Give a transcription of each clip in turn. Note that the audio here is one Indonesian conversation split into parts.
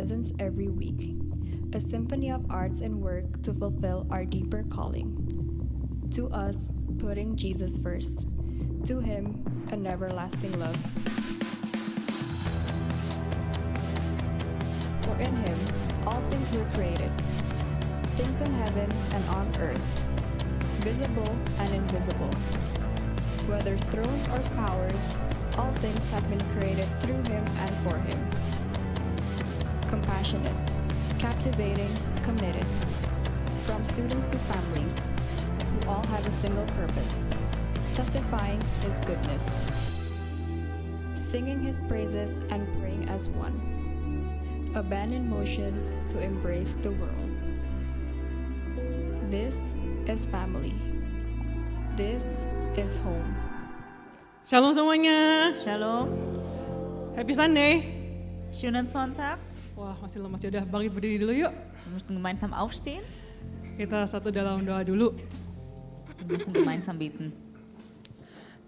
presence every week, a symphony of arts and work to fulfill our deeper calling. To us, putting Jesus first. To Him, an everlasting love. For in Him, all things were created, things in heaven and on earth, visible and invisible. Whether thrones or powers, all things have been created through Him and for Him. Compassionate, captivating, committed. From students to families, who all have a single purpose, testifying His goodness, singing His praises and praying as one, a band in motion to embrace the world. This is family. This is home. Shalom semuanya. Shalom, Happy Sunday. schönen Sonntag. Wah, masih lemas, yaudah bangkit berdiri dulu yuk. Wir möchten gemeinsam aufstehen Kita satu dalam doa dulu. und möchten gemeinsam beten.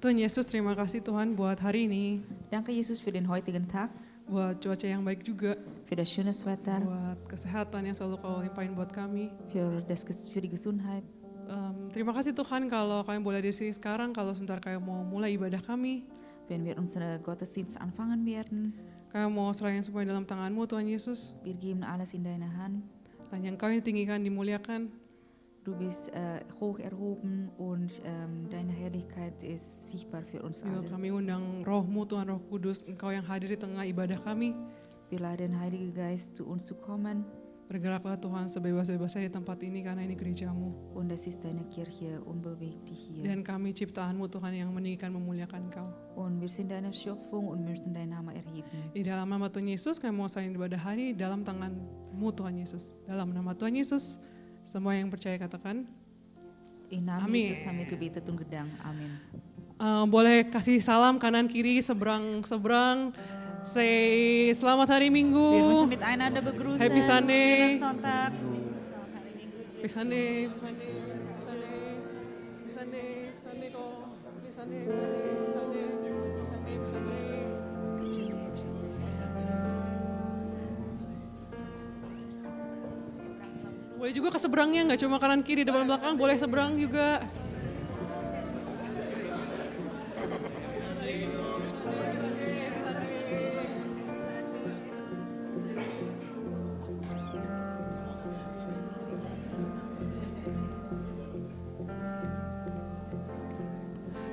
Tuhan Yesus, terima kasih Tuhan buat hari ini, Danke Jesus für den heutigen Tag, buat cuaca yang baik juga, für das schöne Wetter, buat kesehatan yang selalu kau limpahin buat kami. für die Gesundheit. Terima kasih Tuhan kalau kami boleh di sini sekarang, kalau sebentar kami mau mulai ibadah kami. Wenn wir unseren Gottesdienst anfangen werden, Kami mau serahin semua dalam tangan-Mu Tuhan Yesus. wir geben alles in deine Hand. Dan yang Kau yang ditinggikan, dimuliakan. Du bist hoch erhoben und deine Herrlichkeit ist sichtbar für uns Juga alle. kami undang Roh-Mu Tuhan, Roh Kudus, Engkau yang hadir di tengah ibadah kami. Wir laden Heiligen Geist zu uns zu kommen Bergeraklah Tuhan sebebas-bebasnya di tempat ini karena ini gereja-Mu. und es ist deine Kirche unbeweglich hier. Dan kami ciptaan-Mu Tuhan yang meninggikan memuliakan Engkau. Und wir sind deine Schöpfung und möchten deinen Namen erheben. Di dalam nama Tuhan Yesus kami mau serahin ibadah hari dalam tangan-Mu Tuhan Yesus. Dalam nama Tuhan Yesus, semua yang percaya katakan. In Namen Amin. Yesus haben wir gebetet und gedankt. Amen. Boleh kasih salam kanan kiri seberang. Say selamat hari Wir Minggu. möchten miteinander begrüßen. Happy Sunday. Schönen Sonntag. Happy Sunday, Happy Sunday, Happy Sunday, Happy Sunday, Happy Sunday kok. Happy Sunday, Happy Sunday, Happy Sunday, Happy Sunday, Happy Sunday. Boleh juga ke seberangnya, nggak cuma kanan kiri, depan belakang, boleh seberang juga.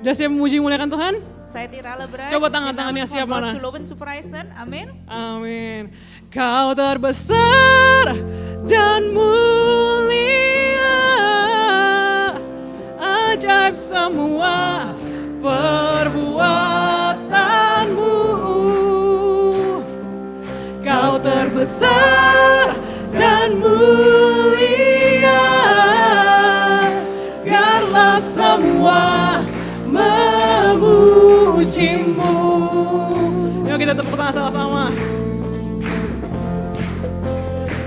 Udah siap memuji muliakan Tuhan? Seid ihr alle bereit? Coba den tangan-tangannya Namen siap von Gott mana? zu loben, zu preisen? Amin. Amin. Kau terbesar dan mulia, ajaib semua perbuatanmu. Kau terbesar dan mulia, biarlah semua memujimu. Yuk kita tepuk tangan sama-sama.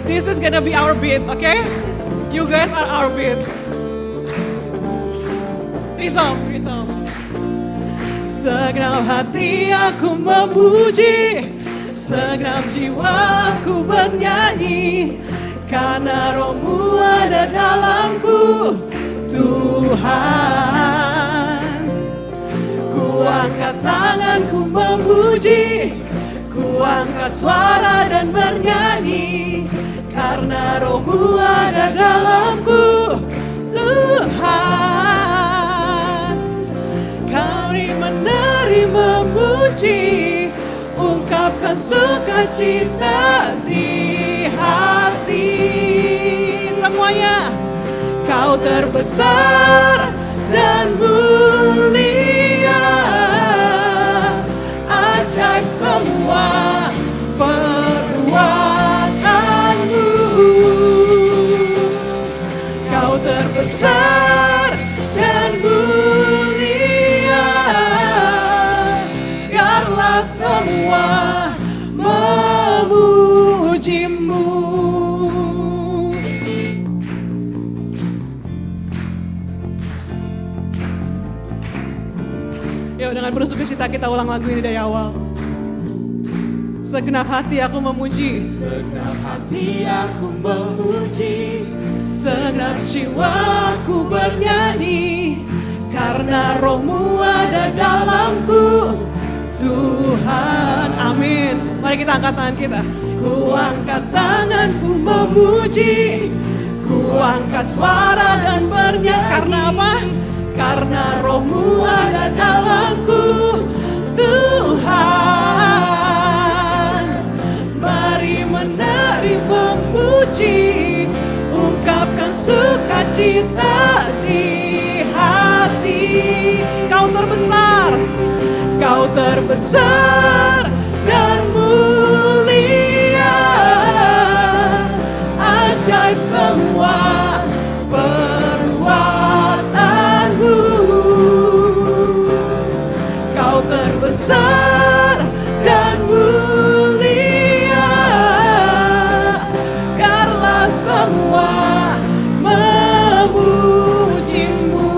This is gonna be our beat, okay? You guys are our beat. Rhythm. Segenap hati aku memuji, segenap jiwaku bernyanyi, karena Roh-Mu ada dalamku, Tuhan. Ku angkat tanganku memuji, ku angkat suara dan bernyanyi, karena Roh-Mu ada dalamku, Tuhan. Kami menerima muji, ungkapkan sukacita di hati. Semuanya, Kau terbesar dan mulia, ajaib semua perbuatanmu. Kau terbesar dan mulia, biarlah semua memujimu. Yuk dengan penuh sukacita kita ulang lagu ini dari awal. Segenap hati aku memuji, Segenap hati aku memuji, segenap jiwaku bernyanyi, karena rohmu ada dalamku, Tuhan. Amin. Mari kita angkat tangan kita. Ku angkat tanganku memuji, ku angkat suara dan bernyanyi. Karena apa? Karena rohmu ada dalamku, Tuhan. Mari menari memuji, ungkapkan sukacita di hati. Kau terbesar, kau terbesar dan mulia, ajaib semua perbuatanmu. Kau terbesar dan mulia, biarlah semua memujimu.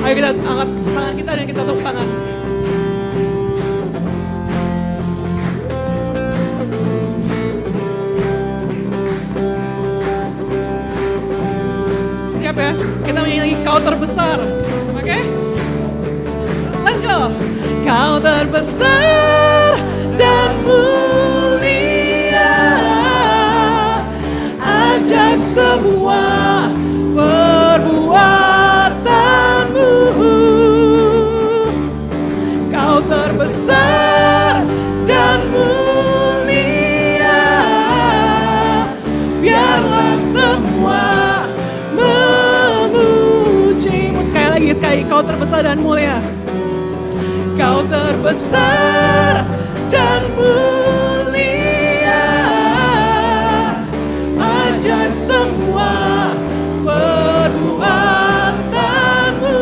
Ayo kita angkat tangan kita dan kita tepuk tangan. Siap ya? Kita menyanyi lagi kau terbesar. Oke? Let's go. Kau terbesar dan mulia, ajaib semua perbuatanmu. Kau terbesar dan mulia, biarlah semua memujimu. Sekali, kau terbesar dan mulia. Kau terbesar dan mulia, ajaib semua perbuatanmu.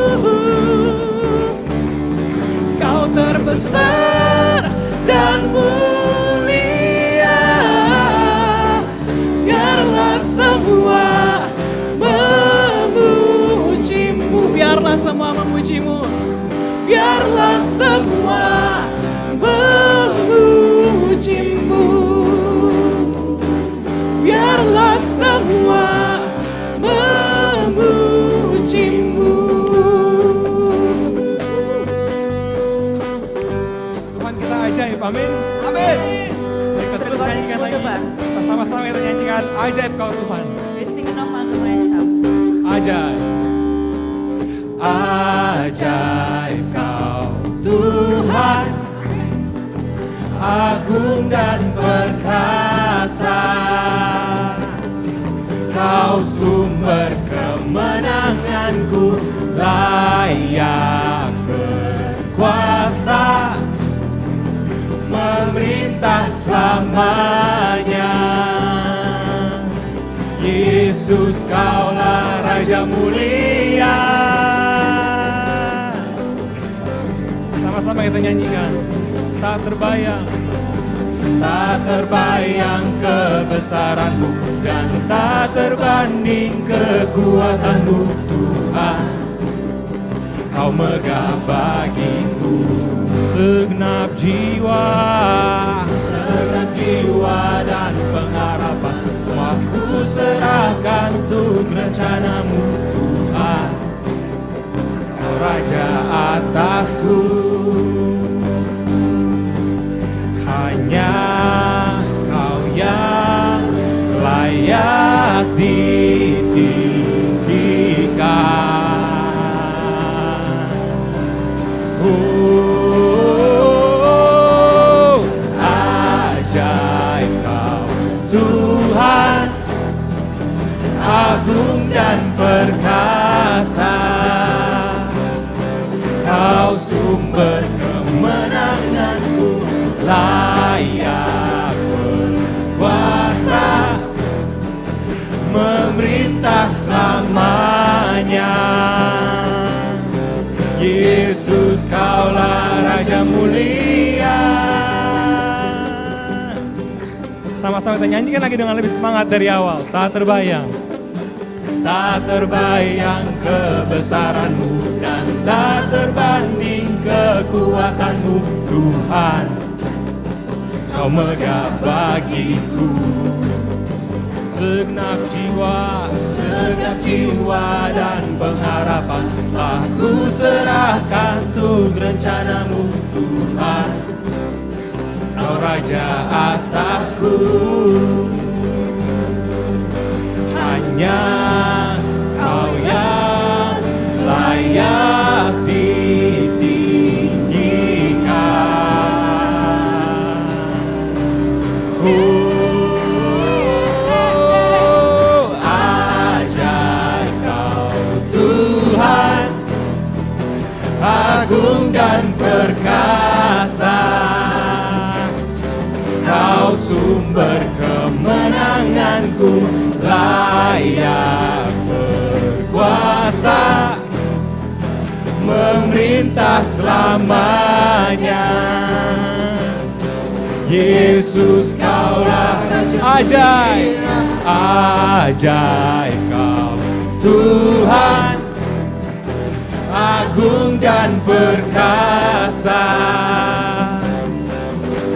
Kau terbesar dan mulia, biarlah semua memujimu. Biarlah semua memujimu. Biarlah semua memujimu. Biarlah semua memujimu. Tuhan kita ajaib, amin. Amin. Kita terus nyanyikan lagi. Kita sama-sama kita nyanyikan ajaib kau Tuhan. Ajaib. Ajaib kau Tuhan, agung dan perkasa. Kau sumber kemenanganku, layak berkuasa, memerintah selamanya. Yesus kaulah Raja mulia. Sama-sama kita nyanyikan. Tak terbayang, tak terbayang kebesaranmu, dan tak terbanding kekuatanmu Tuhan. Kau megah bagiku segenap jiwa dan pengharapan. Semua ku serahkan untuk rencanamu Tuhan. Kau Raja atasku, hanya Kau yang layak ditinggikan. Oh, ajaib Kau Tuhan, agung dan perkasa. Kau sumber kemenanganku, layak berkuasa, memerintah selamanya. Yesus kaulah Raja mulia. Sama-sama kita nyanyikan lagi dengan lebih semangat dari awal. Tak terbayang, tak terbayang kebesaranmu, dan tak terbanding ke kekuatan-Mu Tuhan, Kau megah bagiku. Segenap jiwa dan pengharapan telah ku serahkan untuk rencana-Mu Tuhan, Kau Raja atasku. Hanya Kau yang layak ditinggikan. Ajaib Kau Tuhan, agung dan perkasa. Kau sumber kemenanganku, layak berkuasa, memerintah selamanya. Yesus Kaulah Raja ajaib, ajaib Kau Tuhan, agung dan perkasa.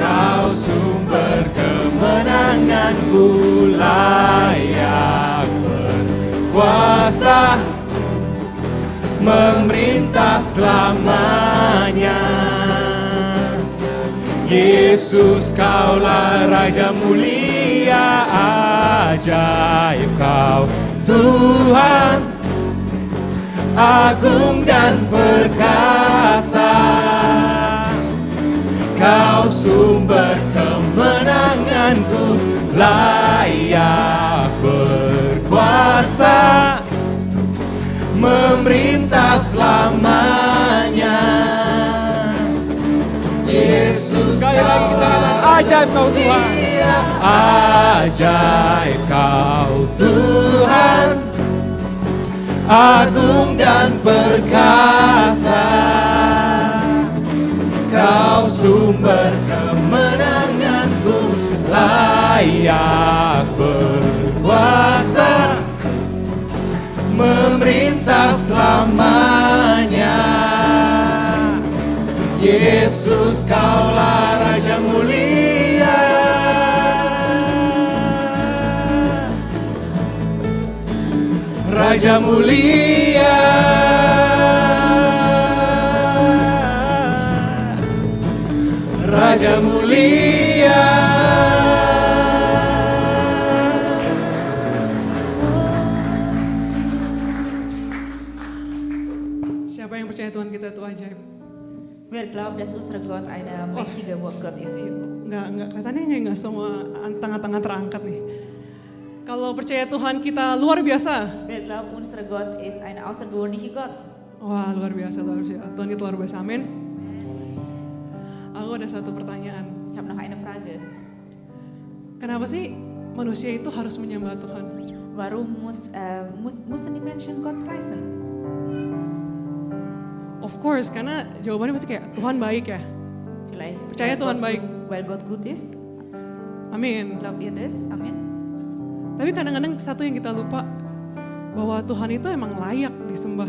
Kau sumber kemenanganku, layak berkuasa, memerintah selamanya. Yesus Kaulah Raja mulia, ajaib Kau Tuhan, agung dan perkasa. Kau sumber kemenanganku, layak berkuasa, memerintah selamanya. Yesus sekali lagi kita katakan ajaib Kau Tuhan, ajaib Kau Tuhan, agung dan perkasa. Kau sumber kemenanganku, layak berkuasa, memerintah selamanya. Yesus Kaulah Raja mulia, Raja mulia, Raja mulia. Siapa yang percaya Tuhan kita itu ajaib? Wer glaubt, dass unser Gott ein mächtiger Gott ist? Enggak, katanya enggak semua tangan-tangan terangkat nih. Kalau percaya Tuhan kita luar biasa. Wer glaubt, unser Gott ist ein außergewöhnlicher Gott? Wah, luar biasa, luar biasa. Tuhan itu luar biasa, amin. Aku ada satu pertanyaan. Ich habe noch eine Frage. Kenapa sih manusia itu harus menyembah Tuhan? Warum müssen die Menschen Gott preisen? Of course, karena jawabannya pasti kayak Tuhan baik ya. Vielleicht Percaya Tuhan baik. Weil Gott gut ist. Amin. Glaubt ihr das? Amin. Tapi kadang-kadang satu yang kita lupa, bahwa Tuhan itu emang layak disembah.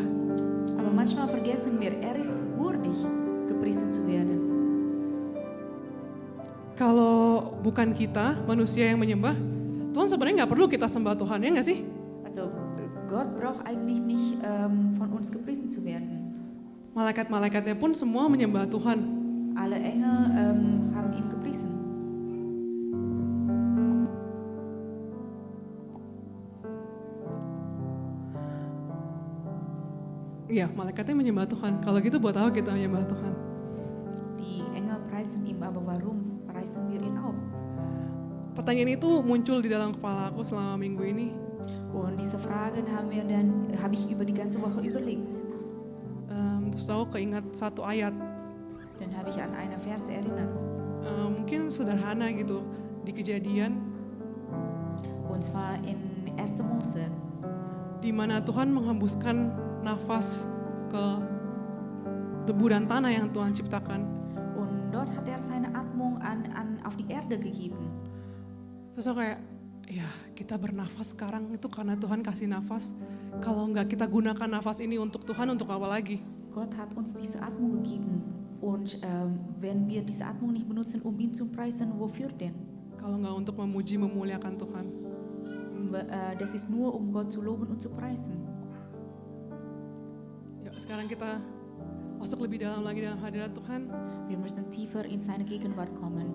Aber manchmal vergessen wir, ist würdig, gepriesen zu werden. Kalau bukan kita, manusia yang menyembah, Tuhan sebenarnya nggak perlu kita sembah Tuhan, ya nggak sih? Also Gott braucht eigentlich nicht von uns gepriesen zu werden. Malaikat-malaikatnya pun semua menyembah Tuhan. Alle Engel haben ihn gepriesen. Iya, malaikatnya menyembah Tuhan. Kalau gitu buat apa kita menyembah Tuhan? Die Engel preisen ihn, aber warum preisen wir ihn auch? Pertanyaan itu muncul di dalam kepala aku selama minggu ini. Und diese Fragen habe ich über die ganze Woche überlegt. Terus aku keingat satu ayat. Dann habe ich an eine Verse erinnert. Mungkin sederhana gitu di Kejadian. Und zwar in 1. Mose. Di mana Tuhan menghembuskan nafas ke debu dan tanah yang Tuhan ciptakan. Und dort hat seine Atmung auf die Erde gegeben. Terus aku kayak, ya kita bernafas sekarang itu karena Tuhan kasih nafas. Kalau enggak kita gunakan nafas ini untuk Tuhan, untuk apa lagi? Gott hat uns diese Atmung gegeben, Und wenn wir diese Atmung nicht benutzen, um ihn zu preisen, wofür denn? Kalau nggak untuk memuji, memuliakan Tuhan. Das ist nur, um Gott zu loben und zu preisen. Yuk sekarang kita masuk lebih dalam lagi dalam hadirat Tuhan. Wir müssen tiefer in seine Gegenwart kommen.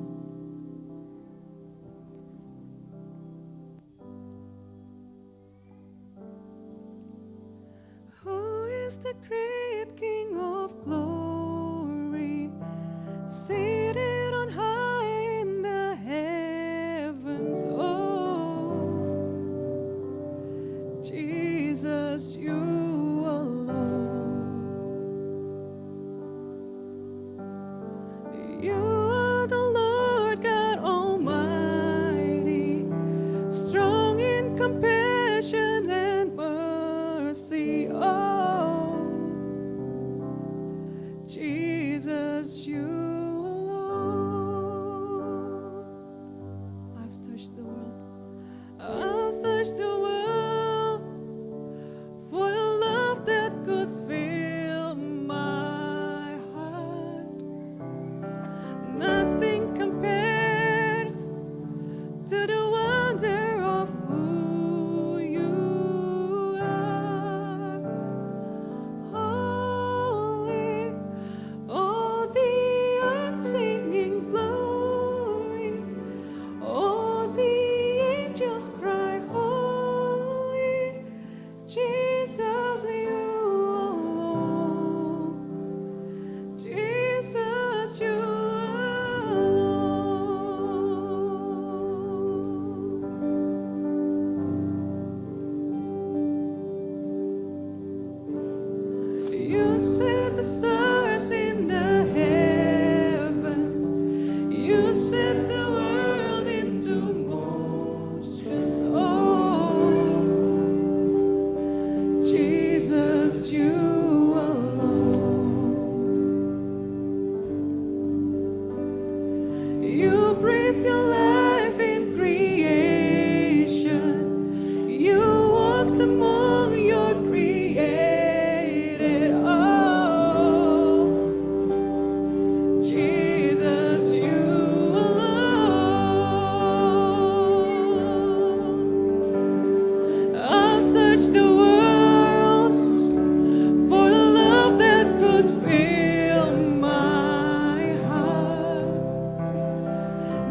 Who is the great King of glory, seated on high in the heavens? Oh, Jesus, you alone. You are the Lord God Almighty, strong in compassion and mercy. Oh, Jesus, you alone. I've searched the world. I've searched the world for the love that could fill my heart. Nothing compares to the wonder of who you are. Holy, all the earth singing glory. All the angels cry, holy, Jesus, you alone. Jesus, you alone. You set the stars in the heavens. You set the world into motion. Oh, Jesus, you alone. You breathe your life in creation. You walked among your created. Oh, Jesus, you alone. I'll search the world for the love that could fill my heart.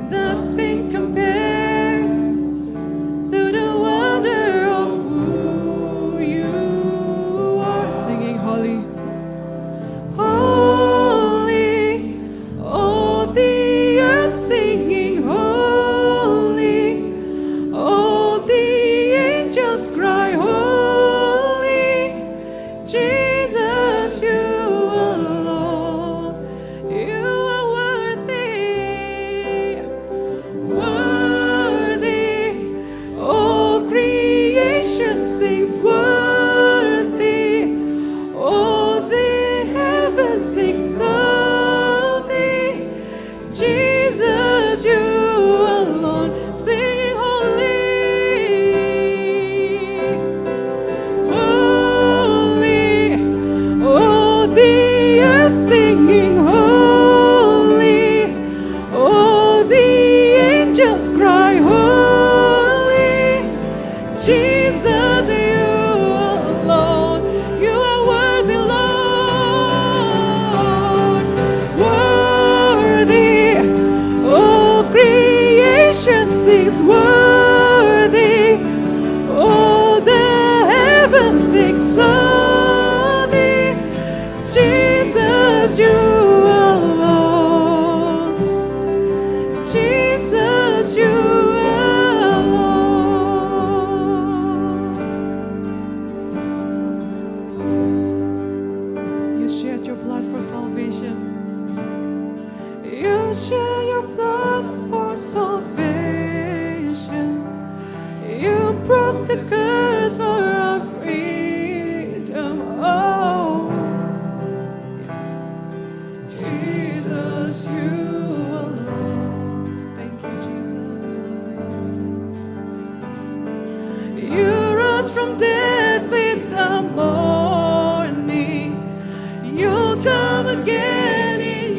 Nothing compares to the wonder of who you are. Singing holy. Holy, all the earth singing holy, all the angels cry holy, Jesus, you alone, you are worthy, worthy, all creation sings worthy, all the heavens exalting, Jesus, you alone, singing holy, holy, all the earth singing holy, all the angels cry holy, Jesus, you alone, you are worthy, Lord, worthy, all creation sings worthy, all the heavens exalting, Jesus, you alone, Jesus, you alone. You shed your blood for salvation. You shed your blood for salvation. You broke the curse for our freedom. Oh, yes. Jesus, you alone. Thank you, Jesus. You rose from death with the morning. You'll come again in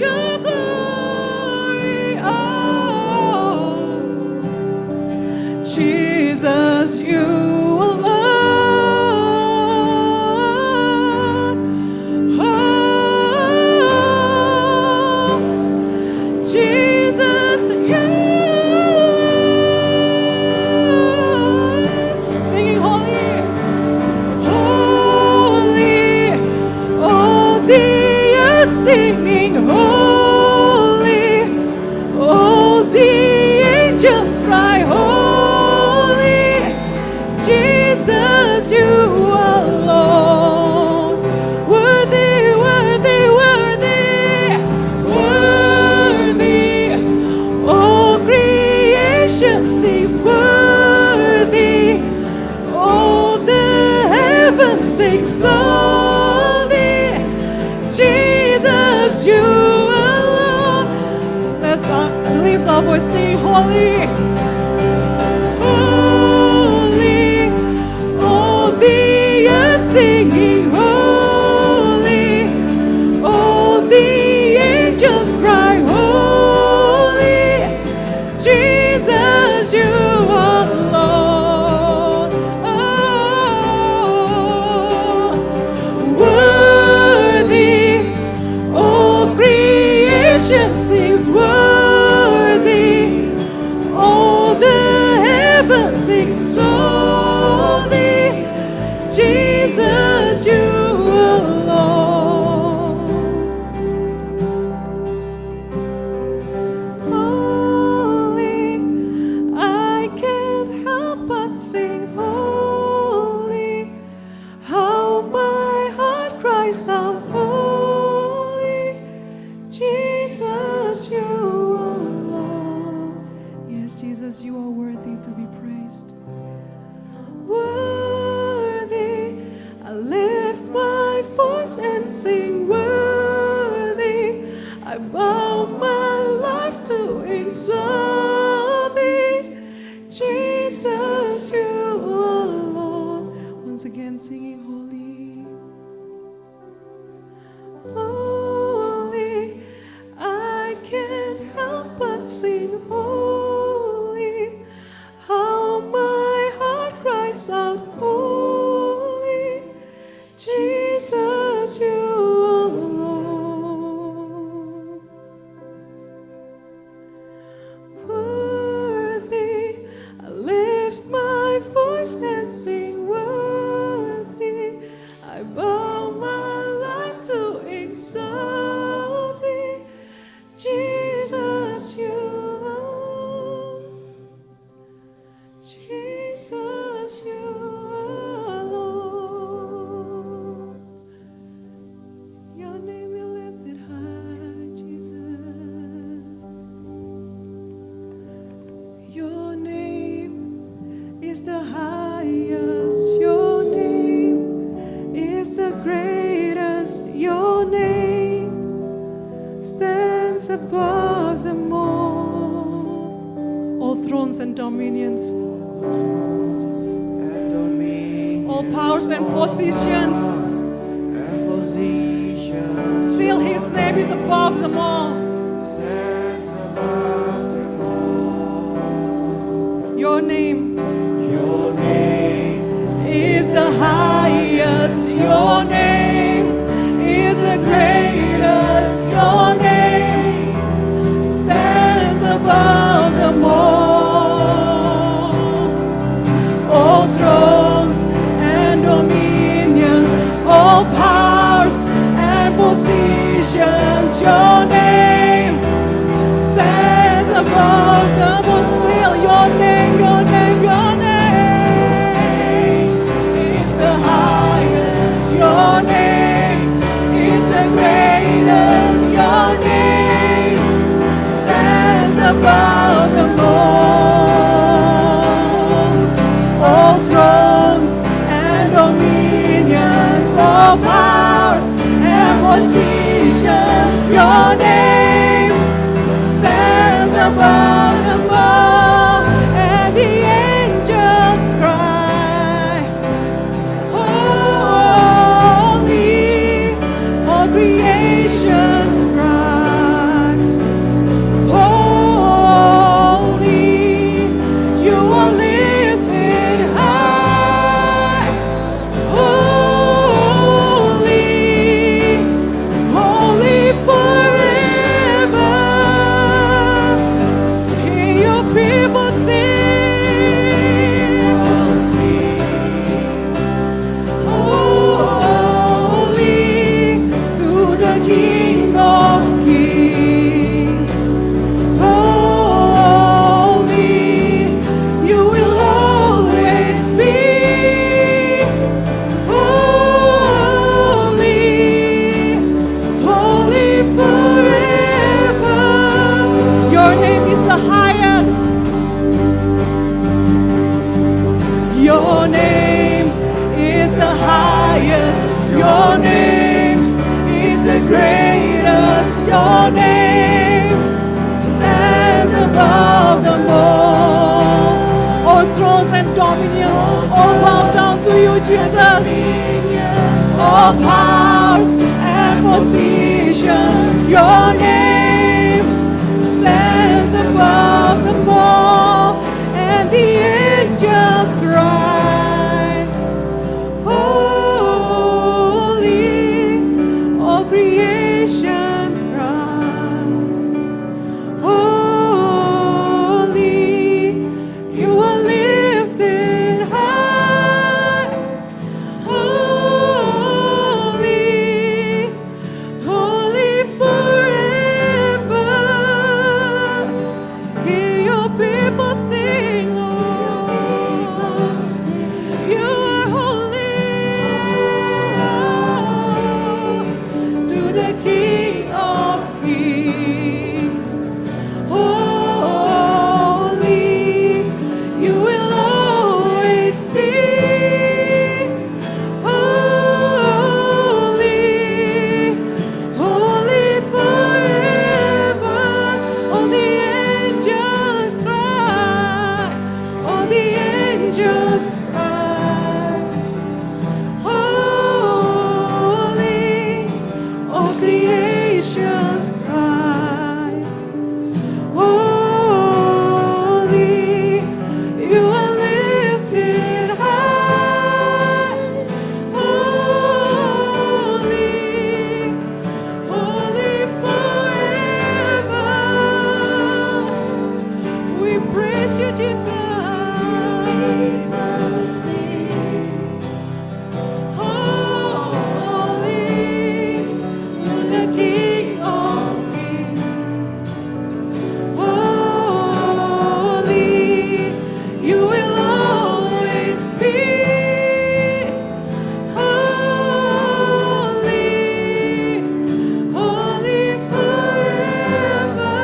Jesus, you alone. Oh, Jesus, you. Singing holy, holy, all the earth singing holy, all the angels cry holy, Jesus, you alone. Worthy, worthy, worthy, worthy. All creation sings worthy. All the heavens sings holy. Jesus, you alone. Let's lift our voice, sing holy. Holy, all the earth singing holy, all the angels cry holy, Jesus, you alone. Oh, worthy, all creation sings worthy, all the heavens sing holy, Jesus, you alone. Holy, I can't help but sing holy, how my heart cries out holy, Jesus, you alone. Yes, Jesus, you are worthy to be praised. Worthy, I lift my voice and sing worthy. I bow my life to exalt thee, Jesus, you alone. Once again, singing holy. Holy, I can't help but sing holy, how my heart cries out holy, Jesus, you alone. Worthy, I lift my voice and sing worthy. I bow my life to exalt thee, Jesus, you alone. Jesus, you alone. Your name be lifted high, Jesus. Your name is the highest. Your name is the greatest. Your name stands above them all thrones and dominions, all powers and positions. Still, His name is above them all. Your name is the highest. Your name is the greatest. Your name stands above them all thrones and dominions, all powers and positions. Your name stands above them all. Still, your name, your name, your name is the highest. Your name is the greatest. Your name stands above them all thrones and dominions, all powers and positions. Your name stands above them all, and the angels cry, holy, all creations cry, holy, you are living. all powers and positions. Your name stands above them all, and the angels cry, holy, all creations cries, holy, you are lifted high, holy, holy forever. Hear your people sing, Lord. You are holy to the King of Kings. Holy, you will always be. Holy, holy forever. All the angels cry. All the angels cry. Holy, all creations cries. Holy, you are lifted high. Holy, holy forever. We praise you, Jesus. Holy to the King of Kings. Holy, you will always be. Holy, holy forever.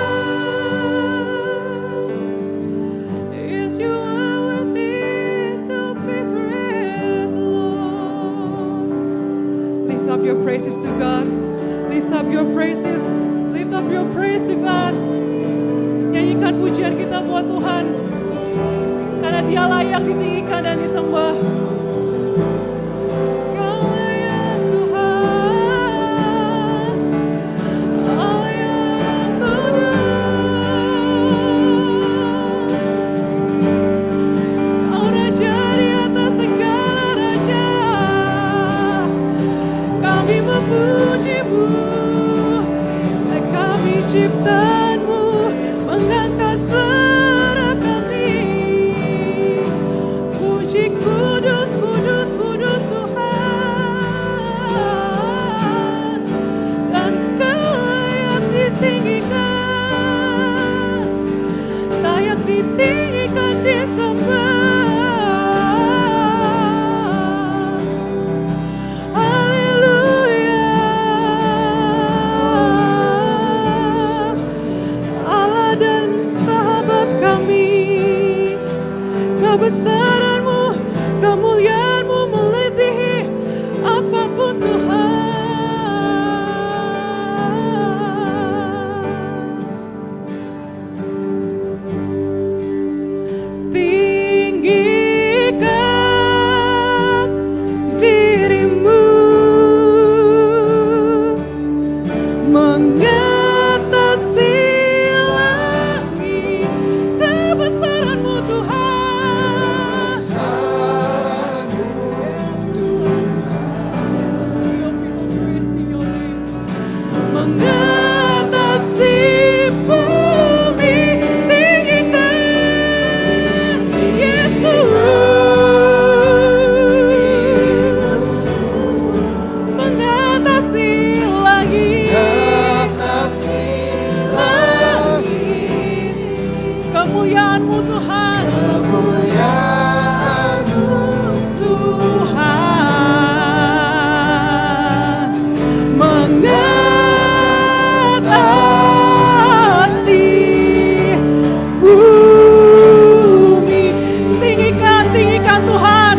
Yes, you are worthy to be praised, Lord. Lift up your praises to God. Lift up your praises. Lift up your praise to God. Nyanyikan pujian kita buat Tuhan. Karena Dia layak ditinggikan dan disembah. Kau layak Tuhan. Allah yang kudus. Kau Raja di atas segala raja. Kami memuji-Mu, kami ciptaan-Mu, mengangkat suara kami. Puji kudus, kudus, kudus Tuhan. Dan Kau layak ditinggikan, layak ditinggikan, disembah. Haleluya. Allah dan sahabat kami, kebesaran-Mu, kemuliaan-Mu melebihi apapun Tuhan. Tinggikan diri-Mu mengatasi langit, kebesaran-Mu Tuhan. Mengatasi bumi, tinggikan Yesus. Mengatasi langit, kemuliaan-Mu Tuhan. Tuhan mengatasi bumi. Tinggikan Tuhan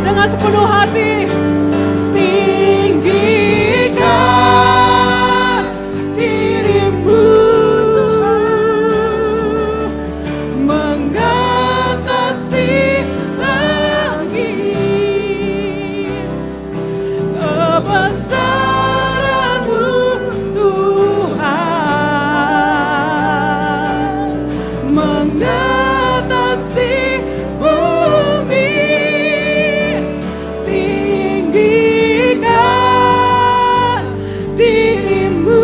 dengan sepenuh hati. Tinggikan diri-Mu mengatasi mengatasi bumi. Tinggikan dirimu,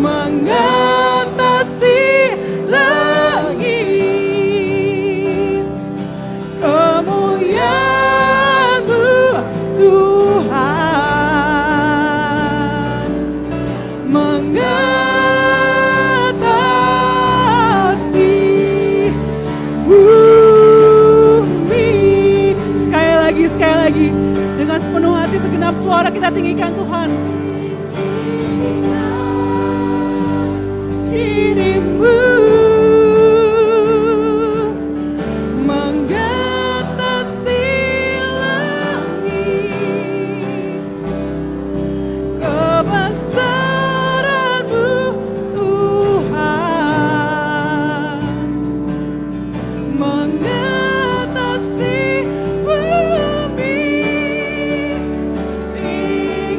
mengatasi langit. Kemuliaan-Mu Tuhan, mengatasi bumi. Sekali lagi, dengan sepenuh hati segenap suara kita tinggikan Tuhan. Dirimu mengatasi langit, kebesaran-Mu Tuhan, mengatasi bumi.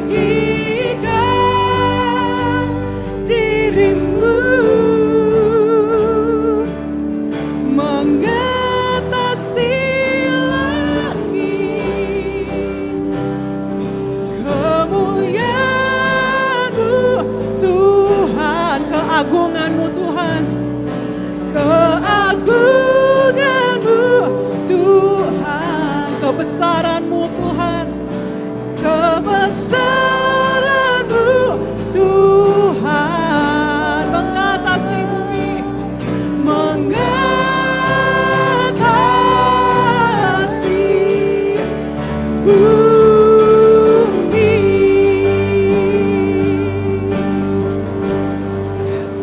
Tinggikan dirimu, mengatasi langit. Kemuliaan-Mu Tuhan, keagungan-Mu Tuhan, keagungan-Mu Tuhan, kebesaran-Mu Tuhan, kebesaran-Mu Tuhan, mengatasi bumi, mengatasi bumi. Yes.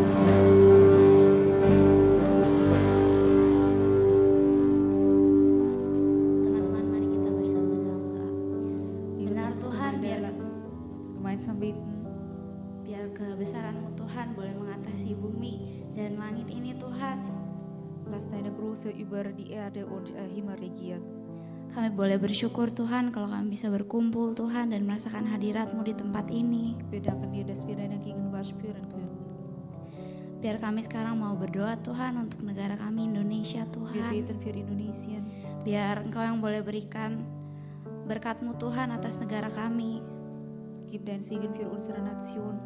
Teman-teman, mari kita bersatu dalam doa. Benar Tuhan, Gemeinsam beten, biar kebesaran-Mu Tuhan boleh mengatasi bumi dan langit ini Tuhan. lass deine Größe über die Erde und Himmel regiert. Kami boleh bersyukur Tuhan kalau kami bisa berkumpul Tuhan dan merasakan hadirat-Mu di tempat ini. Wir danken dir, dass wir deine Gegenwart spüren können. Biar kami sekarang mau berdoa Tuhan untuk negara kami Indonesia Wir Tuhan. beten für Indonesien. Biar Engkau yang boleh berikan berkat-Mu Tuhan atas negara kami. Gib dein Segen für unsere Nation.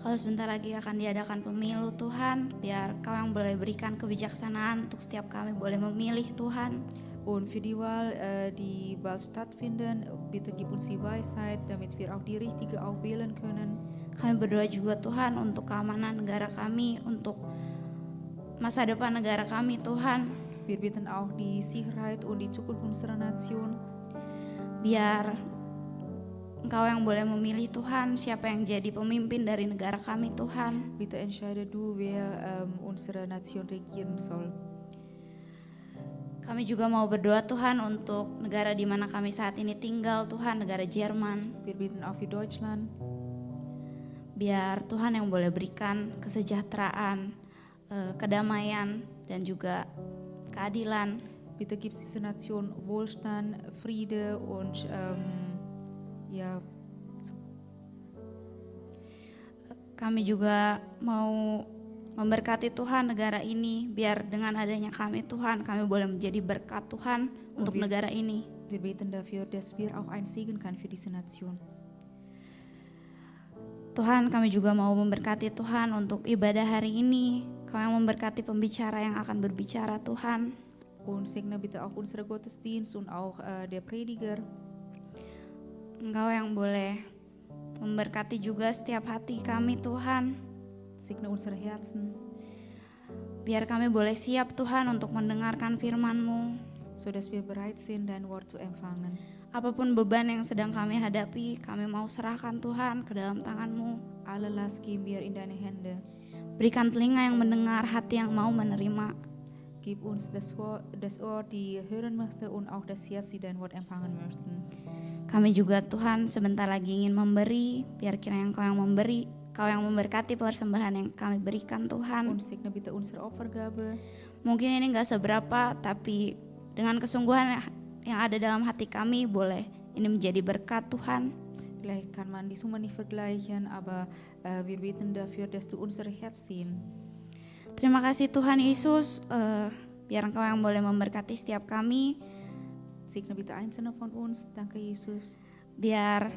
Kalau sebentar lagi akan diadakan pemilu Tuhan, biar Kau yang boleh berikan kebijaksanaan untuk setiap kami boleh memilih Tuhan. Und für die Wahl, die bald stattfinden, bitte gib uns die Weisheit, damit wir auch die Richtige auch wählen können. Kami berdoa juga Tuhan untuk keamanan negara kami, untuk masa depan negara kami Tuhan. Wir bitten auch die Sicherheit und die Zukunft unserer Nation. Biar Engkau yang boleh memilih Tuhan siapa yang jadi pemimpin dari negara kami Tuhan. Bitte entscheide du, wer unsere Nation regieren soll. Kami juga mau berdoa Tuhan untuk negara di mana kami saat ini tinggal Tuhan, negara Jerman. Wir bitten auch für Deutschland. Biar Tuhan yang boleh berikan kesejahteraan, kedamaian dan juga keadilan. Bitte gib dieser Nation Wohlstand, Friede und Kami juga mau memberkati Tuhan negara ini, biar dengan adanya kami Tuhan, kami boleh menjadi berkat Tuhan untuk negara ini. wir beten dafür, dass wir auch ein Segen kann für diese Nation. Tuhan, kami juga mau memberkati Tuhan untuk ibadah hari ini. Kau yang memberkati pembicara yang akan berbicara Tuhan. Und segne bitte auch unsere Gottesdienst und auch der Prediger. Engkau yang boleh memberkati juga setiap hati kami Tuhan. Segne unsere Herzen, Biar kami boleh siap Tuhan untuk mendengarkan firman-Mu. sodass wir bereit sind, dein Wort zu empfangen. Apapun beban yang sedang kami hadapi, kami mau serahkan Tuhan ke dalam tangan-Mu. Alle Last geben wir in deine Hände. Berikan telinga yang mendengar, hati yang mau menerima. Gib uns das Ohr, die hören möchte und auch das Herz, die dein Wort empfangen möchten. Kami juga Tuhan sebentar lagi ingin memberi, biar kiranya Engkau yang memberi, Kau yang memberkati persembahan yang kami berikan Tuhan. Und segne bitte unsere Opfergabe. Mungkin ini gak seberapa, tapi dengan kesungguhan yang ada dalam hati kami, boleh ini menjadi berkat Tuhan. Vielleicht kann man die Summe nicht vergleichen, aber wir beten dafür, dass du unser Herz siehst. Terima kasih Tuhan Yesus, biar Engkau yang boleh memberkati setiap kami, Segne bitte einzelne von uns. Danke, Jesus, biar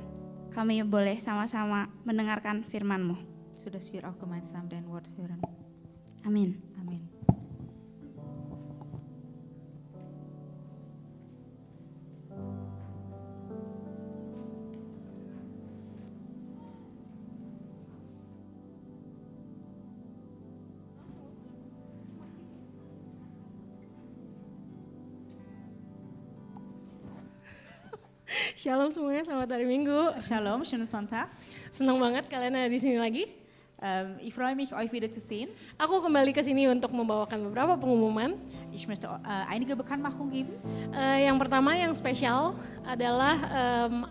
kami boleh sama-sama mendengarkan firman-Mu. sodass wir auch gemeinsam dein Wort hören. Amin. Amen. Shalom semuanya, selamat hari Minggu. Shalom, schönen Sonntag. Senang banget kalian ada di sini lagi. Ich freue mich, euch wieder zu sehen. Aku kembali ke sini untuk membawakan beberapa pengumuman. Ich möchte einige Bekanntmachungen geben. Yang pertama yang spesial adalah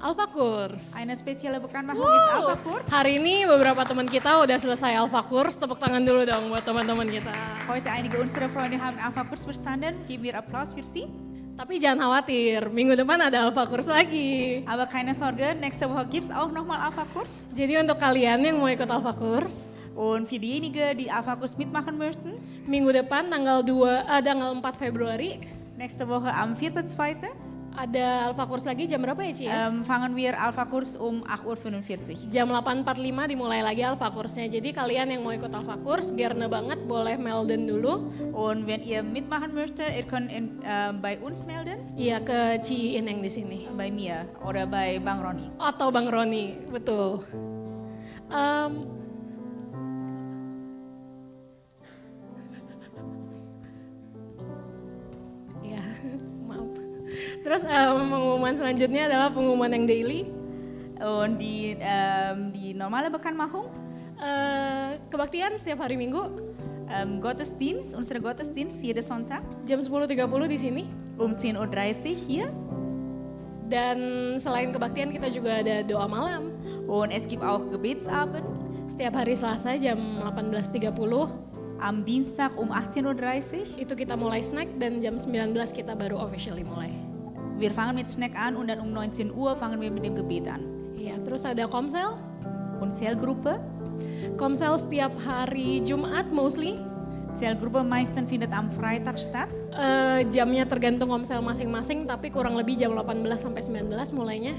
Alpha Kurs. Eine spezielle Bekanntmachung ist Alpha Kurs. Hari ini beberapa teman kita udah selesai Alpha Kurs. Tepuk tangan dulu dong buat teman-teman kita. Heute einige unserer Freunde haben Alpha Kurs bestanden. Geben wir Applaus für sie. Tapi jangan khawatir, minggu depan ada Alpha Kurs lagi. Aber keine Sorge, nächste Woche gibt es auch nochmal Alpha Kurs. Jadi untuk kalian yang mau ikut Alpha Kurs, Und für diejenigen, die Alpha Kurs mitmachen möchten, minggu depan tanggal 4 Februari nächste Woche am 4.2. ada Alpha Kurs lagi jam berapa ya Ci ya? Fangen wir Alpha Kurs um 8.45 Uhr. Jam 8.45 dimulai lagi Alpha Kursnya. Jadi kalian yang mau ikut Alpha Kurs, gerne banget boleh melden dulu. Und wenn ihr mitmachen möchtet, ihr könnt bei uns melden, Iya ke Ci Ineng di sini. bei mir oder bei Bang Roni. Atau Bang Roni, betul. Ya, maaf. Terus pengumuman selanjutnya adalah pengumuman yang daily. Und die normale Bekanntmachung, Kebaktian setiap hari Minggu Gottesdienst, unsere Gottesdienst jeden Sonntag jam 10.30 di sini. um 10.30 Uhr hier. Dan selain kebaktian kita juga ada doa malam. Und es gibt auch Gebetsabend Setiap hari Selasa jam 18.30 am Dienstag um 18.30 Uhr. itu kita mulai snack dan jam 19 kita baru officially mulai. Wir fangen mit Snack an und dann um 19 Uhr fangen wir mit dem Gebet an. Iya, terus ada komsel. Und Zellgruppe. Komsel setiap hari Jumat mostly. Zellgruppe meistens findet am Freitag statt. Jamnya tergantung komsel masing-masing tapi kurang lebih jam 18 sampai 19 mulainya.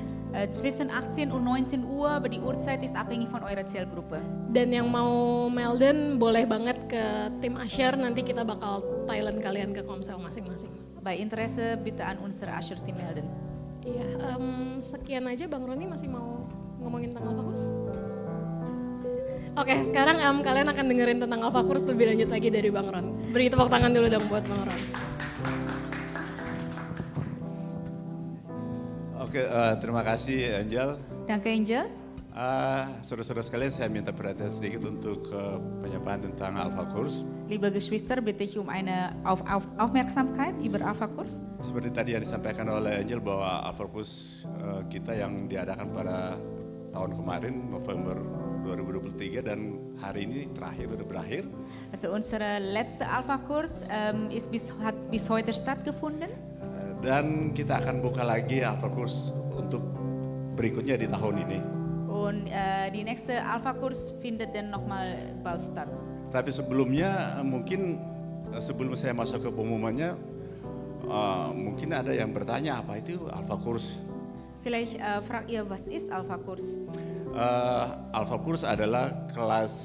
Zwischen 18 und 19 Uhr, aber die Uhrzeit ist abhängig von eurer Zellgruppe. Dan yang mau melden boleh banget ke tim Asher, nanti kita bakal Thailand kalian ke komsel masing-masing. Bei Interesse bitte an unsere Asher-Team melden. Iya, sekian aja Bang Roni masih mau ngomongin tentang Alpha Kurs? Oke, sekarang kalian akan dengerin tentang Alpha Kurs lebih lanjut lagi dari Bang Ron. Beri tepuk tangan dulu dong buat Bang Ron. Oke, terima kasih Angel. Danke Angel. Saudara-saudara sekalian, saya minta perhatian sedikit untuk penyampaian tentang Alpha Kurs. Liebe Geschwister, bitte ich um eine Aufmerksamkeit über Alpha Kurs. Seperti tadi yang disampaikan oleh Angel bahwa Alpha Kurs kita yang diadakan pada tahun kemarin November 2023 dan hari ini udah berakhir. Also unsere letzte Alpha Kurs hat bis heute stattgefunden. Dan kita akan buka lagi Alpha Kurs untuk berikutnya di tahun ini. Und die nächste Alpha Kurs findet dann nochmal bald statt. Tapi sebelumnya mungkin sebelum saya masuk ke pengumumannya, mungkin ada yang bertanya apa itu Alpha Kurs? Vielleicht fragt ihr, was ist Alpha Kurs? Alpha Kurs adalah kelas,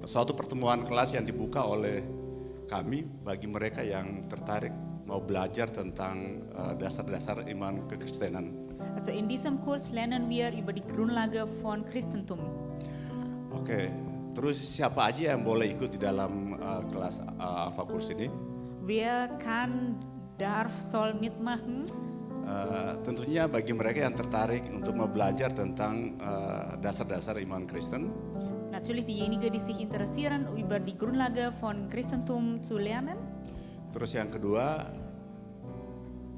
suatu pertemuan kelas yang dibuka oleh kami bagi mereka yang tertarik mau belajar tentang dasar-dasar iman kekristenan. Also in diesem Kurs lernen wir über die Grundlage von Christentum. Oke, terus siapa aja yang boleh ikut di dalam kelas Alpha Kurs ini? Wer kann, darf, soll mitmachen? Tentunya bagi mereka yang tertarik untuk mau belajar tentang dasar-dasar iman Kristen. Natürlich diejenigen, die sich interessieren, über die Grundlage von Christentum zu lernen. Terus yang kedua,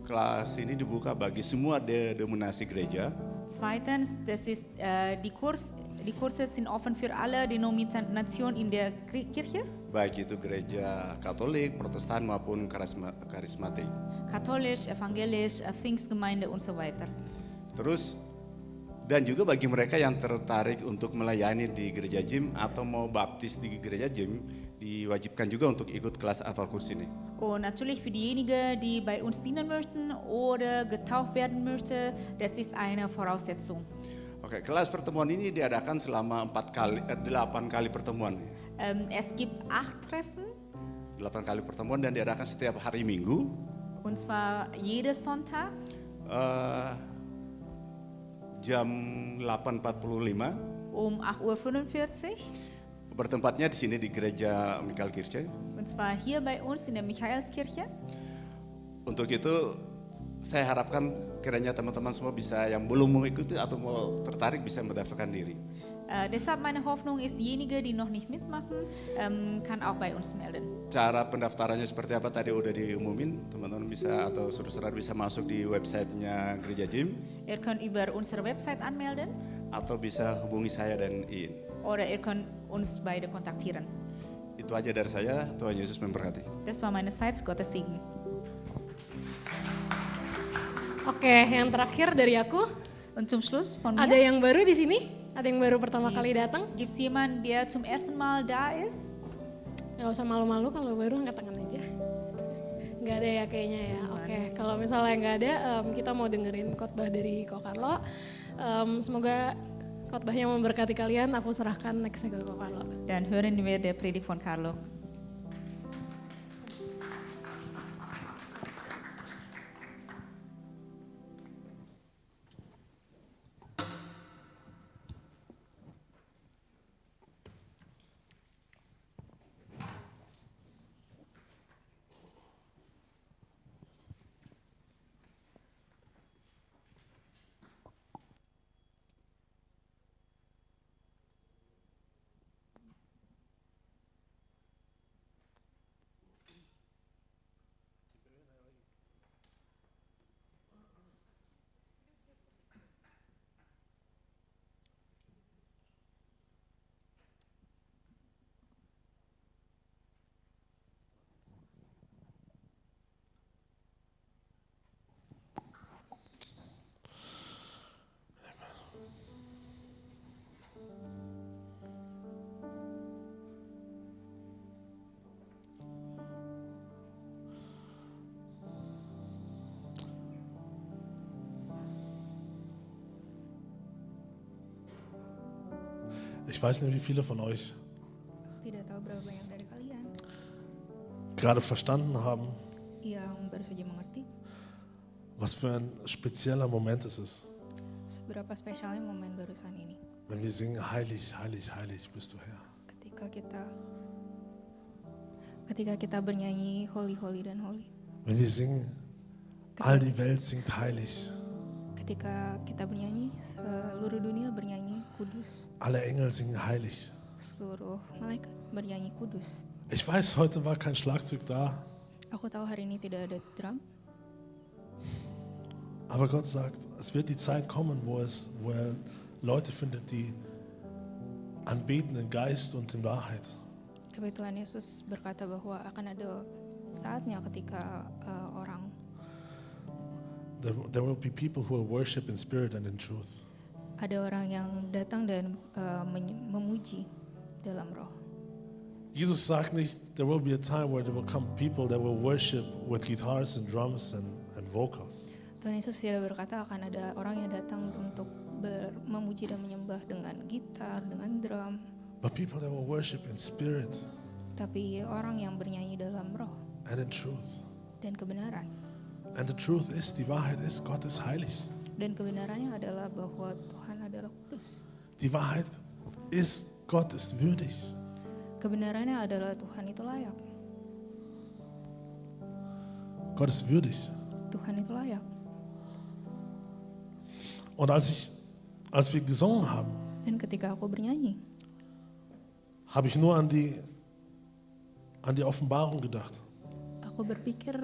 kelas ini dibuka bagi semua denominasi gereja. Zweitens, das ist, die Kurse sind offen für alle Denominationen in der Kirche. Baik itu gereja Katolik, Protestan maupun karismatik. Katholisch, evangelisch, Pfingstgemeinde und so weiter. Terus Dan juga bagi mereka yang tertarik untuk melayani di gereja Jim atau mau baptis di gereja Jim, diwajibkan juga untuk ikut kelas Alpha-Kurs ini. Und natürlich für diejenigen, die bei uns dienen möchten oder getauft werden möchten, das ist eine Voraussetzung. Oke, kelas pertemuan ini diadakan selama 8 kali pertemuan. Es gibt 8 Treffen, 8 kali pertemuan dan diadakan setiap hari Minggu. und zwar jeden Sonntag Jam 8.45. um 8:45 Uhr. Bertempatnya di sini di gereja Michaelskirche. Und zwar hier bei uns in der Michaelskirche. Untuk itu saya harapkan kiranya teman-teman semua bisa yang belum mengikuti atau mau tertarik bisa mendaftarkan diri. Deshalb meine Hoffnung ist, diejenigen, die noch nicht mitmachen, kann auch bei uns melden. Cara pendaftarannya seperti apa tadi udah diumumin, teman-teman bisa atau saudara-saudara bisa masuk di websitenya Gereja Jim Ihr könnt über unsere Website anmelden atau bisa hubungi saya dan Iin. oder ihr könnt uns beide kontaktieren. Itu aja dari saya, Tuhan Yesus memberkati. Das war meinerseits, Gottes Segen. Oke, yang terakhir dari aku, Und zum Schluss von ada mir, yang baru di sini? Ada yang baru pertama kali datang? gibt es jemanden, der zum ersten Mal da ist? Gak usah malu-malu, kalau baru angkat tangan aja. Gak ada ya kayaknya ya. Oke, kalau misalnya nggak ada, kita mau dengerin khotbah dari Ko Carlo. Semoga khotbahnya memberkati kalian. Aku serahkan nextnya ke Ko Carlo. Dann hören wir der Predigt von Carlo. Ich weiß nicht, wie viele von euch Tidak tahu berapa banyak dari kalian gerade verstanden haben, yang baru saja mengerti was für ein spezieller Moment es ist, seberapa spesialnya momen barusan ini. wenn wir singen, heilig, heilig, heilig bist du Herr. Ketika kita bernyanyi holy, holy dan holy. Wenn wir singen, all die Welt singt heilig. Ketika kita bernyanyi, seluruh dunia bernyanyi kudus. Alle Engel singen heilig. Seluruh malaikat bernyanyi kudus. Ich weiß, heute war kein Schlagzeug da, Aku tahu hari ini tidak ada drum, aber Gott sagt, es wird die Zeit kommen, wo er Leute findet, die anbeten in Geist und in Wahrheit. tapi Tuhan Yesus berkata bahwa akan ada saatnya ketika orang There will be people who will worship in spirit and in truth. ada orang yang datang dan memuji dalam roh. Jesus sagt nicht, there will be a time where there will come people that will worship with guitars and drums and vocals. Tuhan Yesus tidak berkata akan ada orang yang datang untuk memuji dan menyembah dengan gitar, dengan drum, But people that will worship in spirit tapi orang yang bernyanyi dalam roh and in truth. dan kebenaran. And the truth is, die Wahrheit ist, Gott ist heilig. Dan kebenarannya adalah bahwa Tuhan adalah kudus. Die Wahrheit ist, Gott ist würdig. Kebenarannya adalah Tuhan itu layak. Gott ist würdig. Tuhan itu layak. Und als wir gesungen haben, Dan ketika aku bernyanyi, habe ich nur an die Offenbarung gedacht. aku berpikir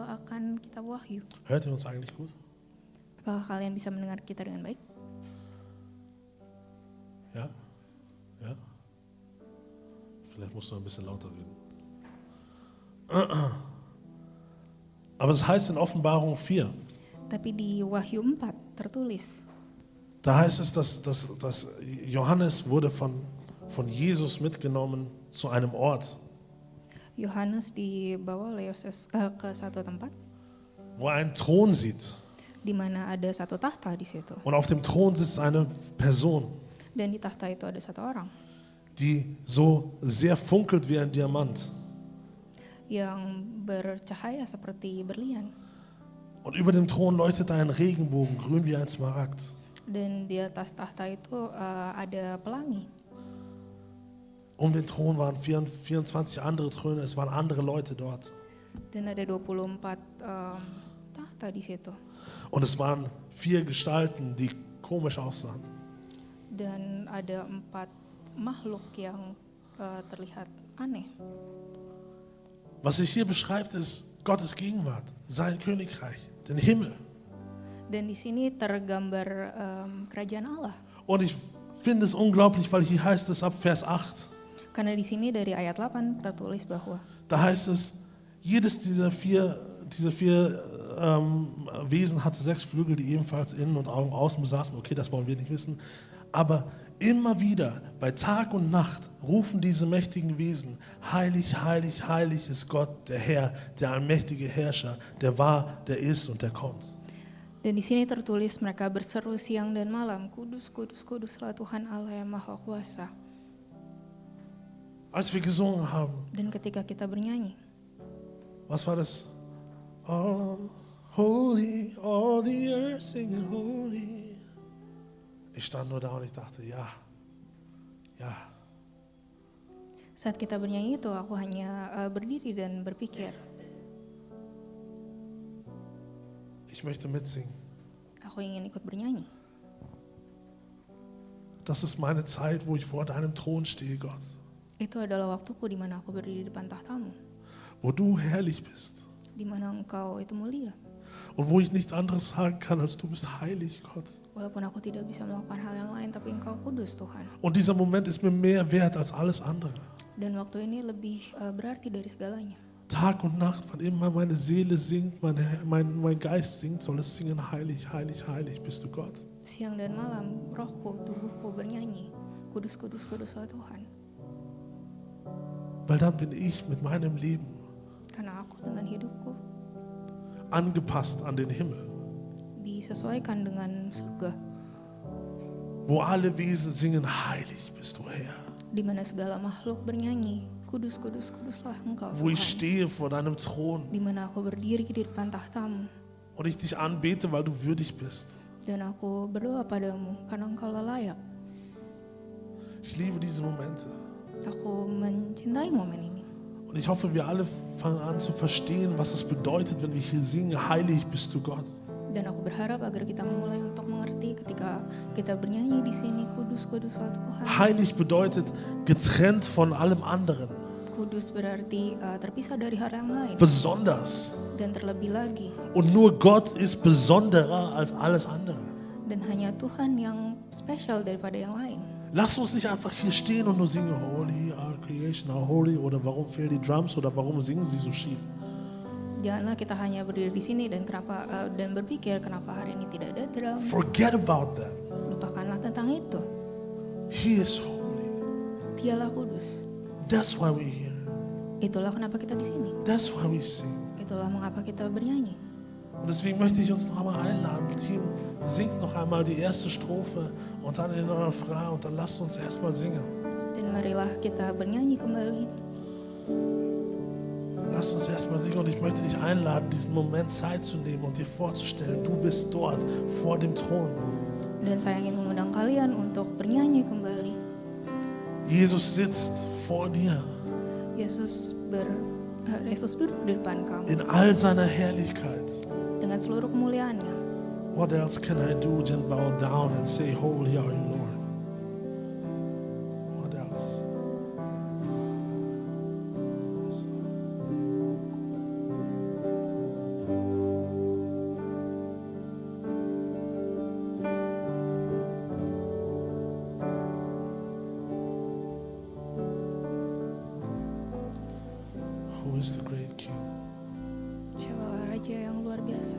akan kitab Wahyu. Hört ihr uns eigentlich gut? Apakah kalian bisa mendengar kita dengan baik? Ja? Ja? Vielleicht musst du ein bisschen lauter reden. Aber es heißt in Offenbarung 4, Tapi di Wahyu 4 tertulis, Da heißt es, dass Johannes wurde von Jesus mitgenommen zu einem Ort, Yohanes dibawa oleh Yesus ke satu tempat wo er einen Thron sieht. di mana ada satu tahta di situ. Und auf dem Thron sitzt eine Person, Dan di tahta itu ada satu orang die so sehr funkelt wie ein Diamant. yang bercahaya seperti berlian. Und über dem Thron leuchtet ein Regenbogen, grün wie ein Smaragd. Dan di atas tahta itu ada pelangi. Um den Thron waren 24 andere Throne, es waren andere Leute dort. Dan ada 24 tahta di situ. Und es waren 4 Gestalten, die komisch aussahen. Dan ada 4 makhluk yang terlihat aneh. Was sich hier beschreibt, ist Gottes Gegenwart, sein Königreich, den Himmel. Dan di sini tergambar kerajaan Allah. Und ich finde es unglaublich, weil hier heißt es ab Vers 8, Karena di sini dari ayat 8 tertulis bahwa da heißt es, jedes dieser vier Wesen hatte 6 Flügel, die ebenfalls innen und außen besaßen. Okay, das wollen wir nicht wissen. Aber immer wieder, bei Tag und Nacht, rufen diese mächtigen Wesen, heilig, heilig, heilig ist Gott, der Herr, der allmächtige Herrscher, der war, der ist und der kommt. Dan di sini tertulis mereka berseru siang dan malam, kudus, kudus, kuduslah Tuhan Allah yang Maha Kuasa. Als wir gesungen haben, Dan ketika kita bernyanyi, was war das? Oh, holy, all the earth singing holy. Ich stand nur da und ich dachte, ja. saat kita bernyanyi itu aku hanya berdiri dan berpikir, Ich möchte mitsingen. aku ingin ikut bernyanyi. Das ist meine Zeit, wo ich vor deinem Thron stehe, Gott. Itu adalah waktuku di mana aku berdiri di depan tahtamu, Wo du herrlich bist. di mana engkau itu mulia. Und wo ich nichts anderes sagen kann, als du bist heilig, Gott. Walaupun aku tidak bisa melakukan hal yang lain, tapi engkau kudus Tuhan. Und dieser Moment ist mir mehr wert als alles andere. Dan waktu ini lebih berarti dari segalanya. Tag und Nacht, wann immer meine Seele singt, mein Geist singt, soll es singen, heilig, heilig, heilig bist du Gott. Siang dan malam, rohku, tubuhku bernyanyi, kudus, kudus, kuduslah Tuhan. Weil dann bin ich mit meinem Leben Karena aku dengan hidupku angepasst an den Himmel, disesuaikan dengan surga, wo alle Wesen singen, heilig bist du Herr. di mana segala makhluk bernyanyi, kudus, kudus, kuduslah Engkau Wo ich Tuhan. stehe vor deinem Thron Di mana aku berdiri di depan tahtamu, und ich dich anbete, weil du würdig bist. dan aku berdoa padamu karena Engkau layak. Ich liebe diese Momente. Aku mencintai momen ini. Und ich hoffe, wir alle fangen an zu verstehen, was es bedeutet, wenn wir hier singen, heilig bist du Gott. Dan aku berharap agar kita mulai untuk mengerti ketika kita bernyanyi di sini, kudus, kuduslah Tuhan. Heilig bedeutet getrennt von allem anderen. Kudus berarti terpisah dari hal yang lain. Besonders. Dan terlebih lagi, Und nur Gott ist besonderer als alles andere. dan hanya Tuhan yang spesial daripada yang lain. Lass uns nicht einfach hier stehen und nur singen, Holy, our creation, our holy, oder warum fehlen die Drums, oder warum singen sie so schief. Janganlah kita hanya berdiri di sini dan dan berpikir kenapa hari ini tidak ada drum. Forget about that. Lupakanlah tentang itu. He is holy. Dialah kudus. That's why we're here. Itulah kenapa kita di sini. That's why we sing. Itulah mengapa kita bernyanyi. Und deswegen möchte ich uns noch einmal einladen, Team, singt noch einmal die erste Strophe und dann den Refrain und dann lasst uns erstmal singen. Dan marilah kita bernyanyi kembali. Lasst uns erstmal singen und ich möchte dich einladen, diesen Moment Zeit zu nehmen und dir vorzustellen, du bist dort vor dem Thron. Dan saya ingin mengundang kalian untuk bernyanyi kembali. Jesus sitzt vor dir Yesus duduk di depan kamu in all seiner Herrlichkeit. dengan seluruh kemuliaannya. What else can I do than bow down and say, holy are you, Lord? What else? Who is the great King? Siapalah Raja yang luar biasa.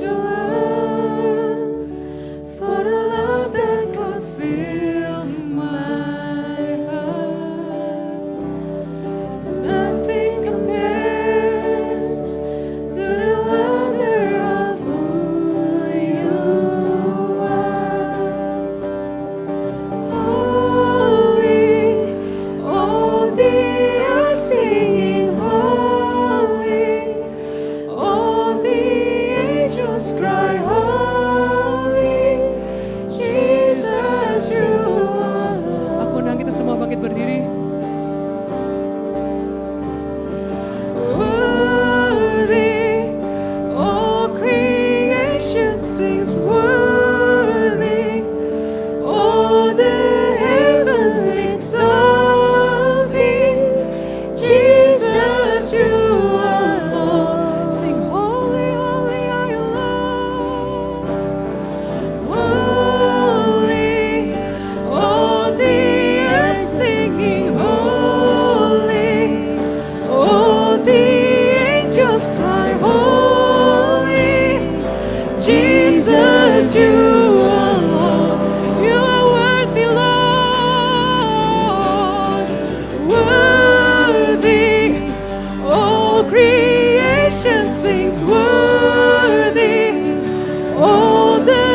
so well, for the love that God filled my heart. Nothing compares to the wonder of who you are. Holy, all the earth singing holy, all the angels cry holy, Jesus you are Lord. Aku undang kita semua bangkit berdiri. Worthy, all creation sings worthy, all the heavens exalt thee, Jesus you are Lord. Sing holy, holy are you Lord. Holy, all the earth singing holy, all the angels cry holy, Jesus you are Lord. You are worthy, Lord. Worthy, all creation sings worthy, all the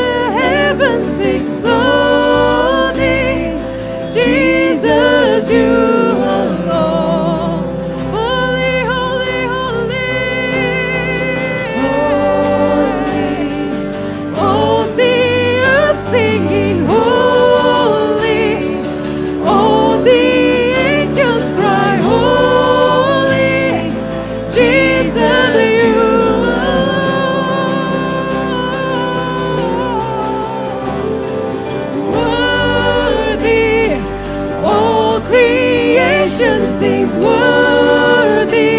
heavens exalt thee, Jesus you are Lord. Holy, holy, holy, holy, all the earth singing holy, all the angels cry holy, Jesus you are worthy, all creation sings worthy,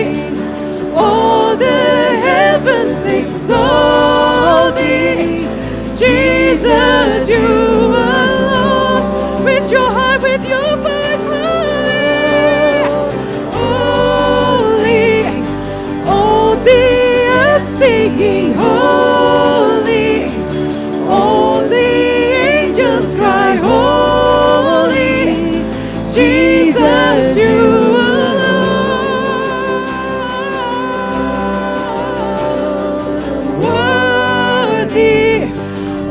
all the heavens exalt thee, Jesus you are Lord. With your heart, with your voice, holy, holy, all the earth singing holy, all the angels cry holy, Jesus you are Lord. Worthy,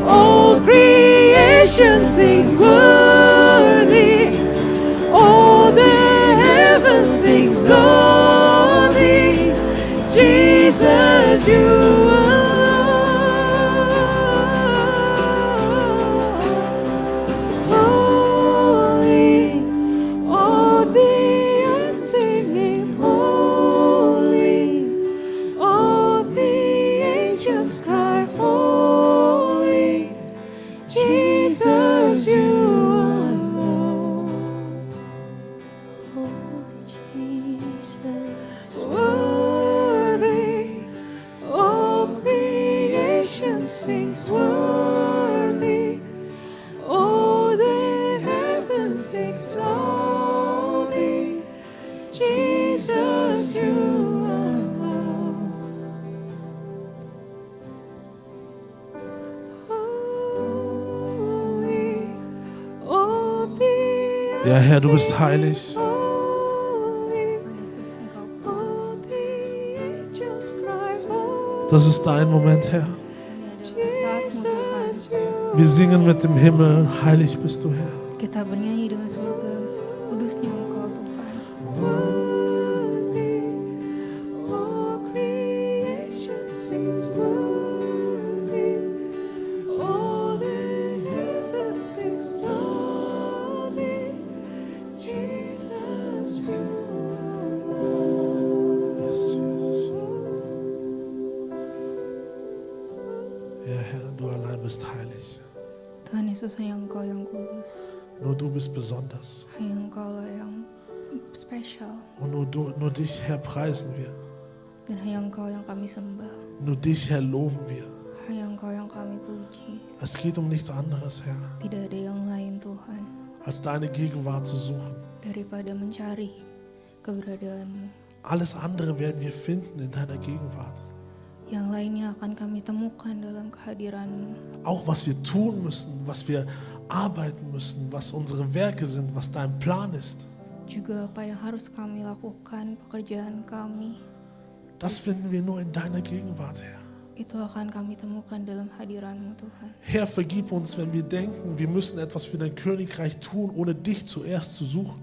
all creation sings worthy, all the heavens exalt thee, Jesus you are holy, all the earth singing holy, all the angels cry holy, Jesus you are Lord. Holy Jesus, worthy, all creation sings worthy, all the heavens exalt thee, Jesus you are Lord. Holy, all the Ja, Herr, du bist heilig. holy, Tuhan Yesus, Engkau all the angels cry holy. Das ist dein Moment, Herr. ini adalah saatmu Tuhan. Wir singen mit dem Himmel, heilig bist du, Herr. Kita bernyanyi dengan surga, kudusnya Engkau Tuhan. Worthy, all creation sings worthy, all the heavens exalt thee, Jesus you Yes, Jesus. Ja, Herr, du allein bist heilig. Tuhan Yesus, hanya Engkau yang kudus, Nur du bist besonders. hanya Engkau lah yang spesial, Und nur dich, Herr, preisen wir. dan hanya Engkau yang kami sembah, Nur dich, Herr, loben wir. hanya Engkau yang kami puji. Es geht um nichts anderes, Herr, Tidak ada yang lain Tuhan, als deine Gegenwart zu suchen. daripada mencari keberadaanmu. Alles andere werden wir finden in deiner Gegenwart. Yang lainnya akan kami temukan dalam kehadiran-Mu. Auch was wir tun müssen, was wir arbeiten müssen, was unsere Werke sind, was dein Plan ist. Juga apa yang harus kami lakukan, pekerjaan kami, Das finden wir nur in deiner Gegenwart, Herr. itu akan kami temukan dalam hadiran-Mu, Tuhan. Herr, vergib uns, wenn wir denken, wir müssen etwas für dein Königreich tun, ohne dich zuerst zu suchen.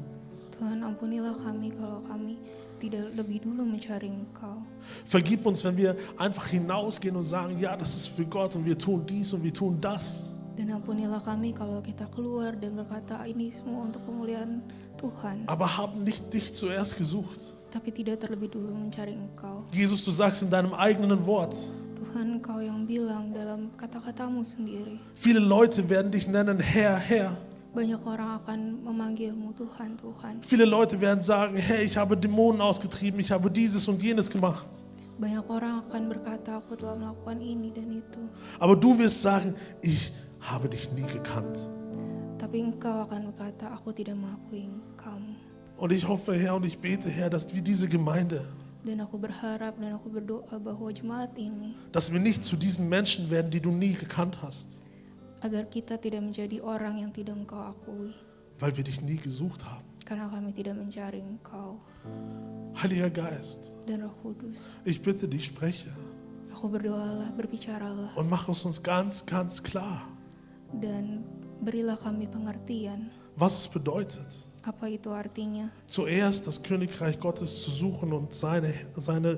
Tuhan, ampunilah kami kalau kami tidak lebih dulu mencari Engkau. Vergib uns, wenn wir einfach hinausgehen und sagen, ja, das ist für Gott und wir tun dies und wir tun das. Dan ampunilah kami kalau kita keluar dan berkata ini semua untuk kemuliaan Tuhan, Aber haben nicht dich zuerst gesucht. tapi tidak terlebih dulu mencari Engkau. Jesus, du sagst in deinem eigenen Wort, Tuhan, Engkau yang bilang dalam kata-katamu sendiri, viele Leute werden dich nennen, Herr, Herr. banyak orang akan memanggilmu Tuhan, Tuhan. Viele Leute werden sagen, Herr, ich habe Dämonen ausgetrieben, ich habe dieses und jenes gemacht. Banyak orang akan berkata, aku telah melakukan ini dan itu. Aber du wirst sagen, ich habe dich nie gekannt. Tapi Engkau akan berkata, aku tidak mengakui kamu. Und ich hoffe, Herr, und ich bete, Herr, dass wir diese Gemeinde, Dan aku berharap dan aku berdoa bahwa jemaat ini, dass wir nicht zu diesen Menschen werden, die du nie gekannt hast, agar kita tidak menjadi orang yang tidak Engkau akui. weil wir dich nie gesucht haben. Karena kami tidak mencari Engkau. Heiliger Geist, Dan Roh Kudus, ich bitte dich, spreche aku berdoalah, berbicaralah, und mach es uns ganz, ganz klar, dan berilah kami pengertian was es bedeutet, apa itu artinya zuerst das Königreich Gottes zu suchen und seine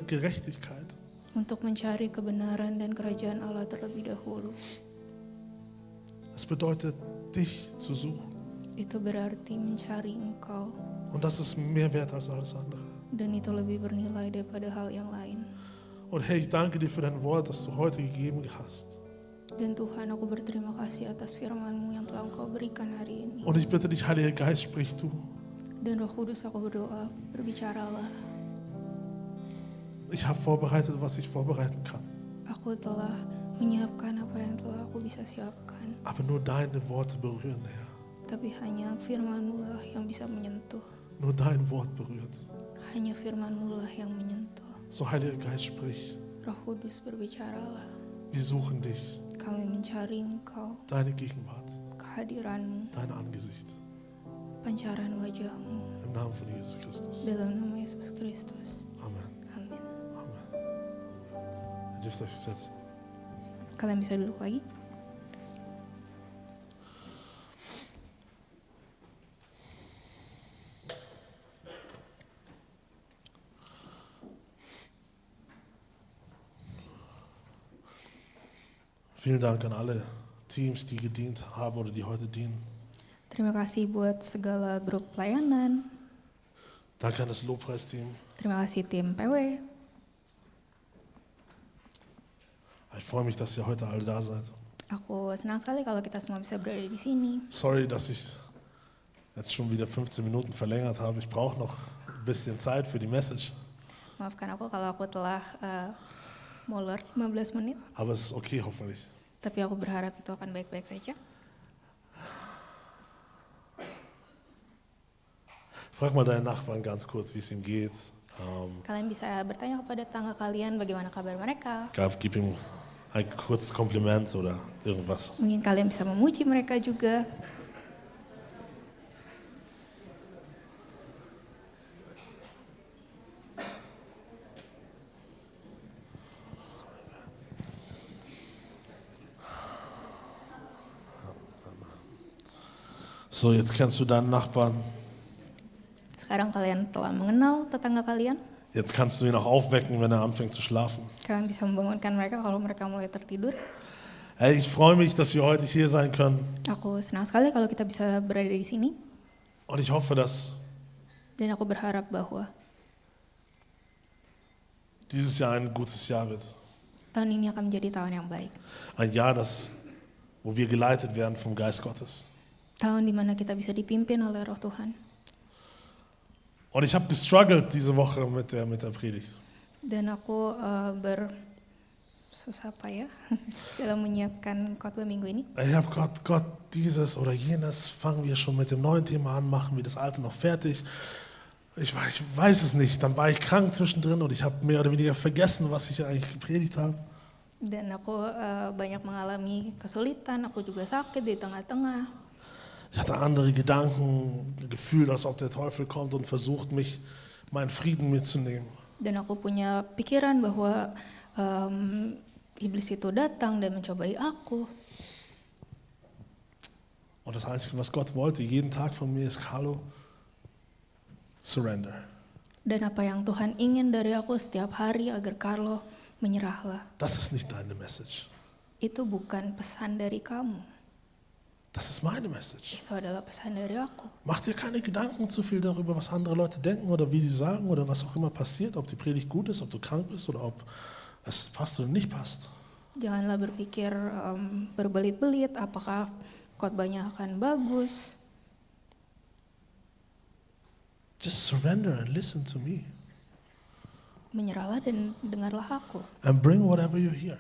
Gerechtigkeit. untuk mencari kebenaran dan kerajaan Allah terlebih dahulu. Es bedeutet, dich zu suchen. Itu berarti mencari Engkau, Und das ist mehr wert als alles andere. dan itu lebih bernilai daripada hal yang lain. Und Herr, ich danke dir für dein Wort, das du heute gegeben hast. Dan Tuhan, aku berterima kasih atas firman-Mu yang telah Engkau berikan hari ini. Und ich bitte dich, Heiliger Geist, sprich du. Dan Roh Kudus, aku berdoa, berbicaralah. Ich habe vorbereitet, was ich vorbereiten kann. Aku telah menyiapkan apa yang telah aku bisa siapkan. Aber nur deine Worte berühren, Herr. Tapi hanya firman-Mu lah yang bisa menyentuh. Nur dein Wort berührt. Hanya firman-Mu lah yang menyentuh. So, Heiliger Geist, sprich. Roh Kudus, berbicaralah. Wir suchen dich, Kami mencari Engkau, deine Gegenwart, kehadiran-Mu, dein Angesicht. pancaran wajah-Mu. Im Namen von Jesus Christus. Dalam nama Yesus Kristus. Amen. Amin. Amen. Ihr dürft euch setzen. Kalian bisa duduk lagi? Vielen Dank an alle Teams, die gedient haben oder die heute dienen. Terima kasih buat segala grup pelayanan. Danke an das Lobpreisteam. Terima kasih tim PW. Ich freue mich, dass ihr heute alle da seid. Aku senang sekali kalau kita semua bisa berada di sini. Sorry, dass ich jetzt schon wieder 15 Minuten verlängert habe. Ich brauche noch ein bisschen Zeit für die Message. Maafkan aku kalau aku telah molor 15 menit. Aber es ist okay, hoffentlich. Tapi aku berharap itu akan baik-baik saja. Frag mal deinen Nachbarn ganz kurz, wie es ihm geht. Kalian bisa bertanya kepada tetangga kalian bagaimana kabar mereka. Gib ihm ein kurzes Kompliment oder irgendwas. Mungkin kalian bisa memuji mereka juga. So, jetzt kennst du deinen Nachbarn. Sekarang kalian telah mengenal tetangga kalian. Jetzt kannst du ihn auch aufwecken, wenn er anfängt zu schlafen. Kalian bisa membangunkan mereka kalau mereka mulai tertidur. Hey, ich freue mich, dass wir heute hier sein können. Aku senang sekali kalau kita bisa berada di sini. Und ich hoffe, dass Dan aku berharap bahwa dieses Jahr ein gutes Jahr wird. tahun ini akan menjadi tahun yang baik. Ein Jahr, wo wir geleitet werden vom Geist Gottes. Tahun di mana kita bisa dipimpin oleh Roh Tuhan. Und ich habe gestruggelt diese Woche mit der Predigt. Dan aku susah payah dalam menyiapkan khotbah minggu ini. Ich habe Gott, dieses oder jenes, fangen wir schon mit dem neuen Thema an, machen wir das alte noch fertig. Ich weiß es nicht. Dann war ich krank zwischendrin und ich habe mehr oder weniger vergessen, was ich eigentlich gepredigt habe. Dan aku banyak mengalami kesulitan, aku juga sakit di tengah-tengah. Ich hatte andere Gedanken, Gefühl, als ob der Teufel kommt und versucht, meinen Frieden mitzunehmen. Dan aku punya pikiran bahwa iblis itu datang dan mencobai aku. Und das Einzige, was Gott wollte, jeden Tag von mir ist, Carlo, surrender. Dan apa yang Tuhan ingin dari aku setiap hari agar Carlo menyerahlah. Das ist nicht deine Message. Itu bukan pesan dari kamu. Das ist meine Message. Itu adalah pesan dari aku. Mach dir keine Gedanken zu viel darüber, was andere Leute denken oder wie sie sagen oder was auch immer passiert, ob die Predigt gut ist, ob du krank bist oder ob es passt oder nicht passt. Janganlah berpikir berbelit-belit apakah khotbahnya akan bagus. Just surrender and listen to me. Menyerahlah dan dengarlah aku. And bring whatever you hear.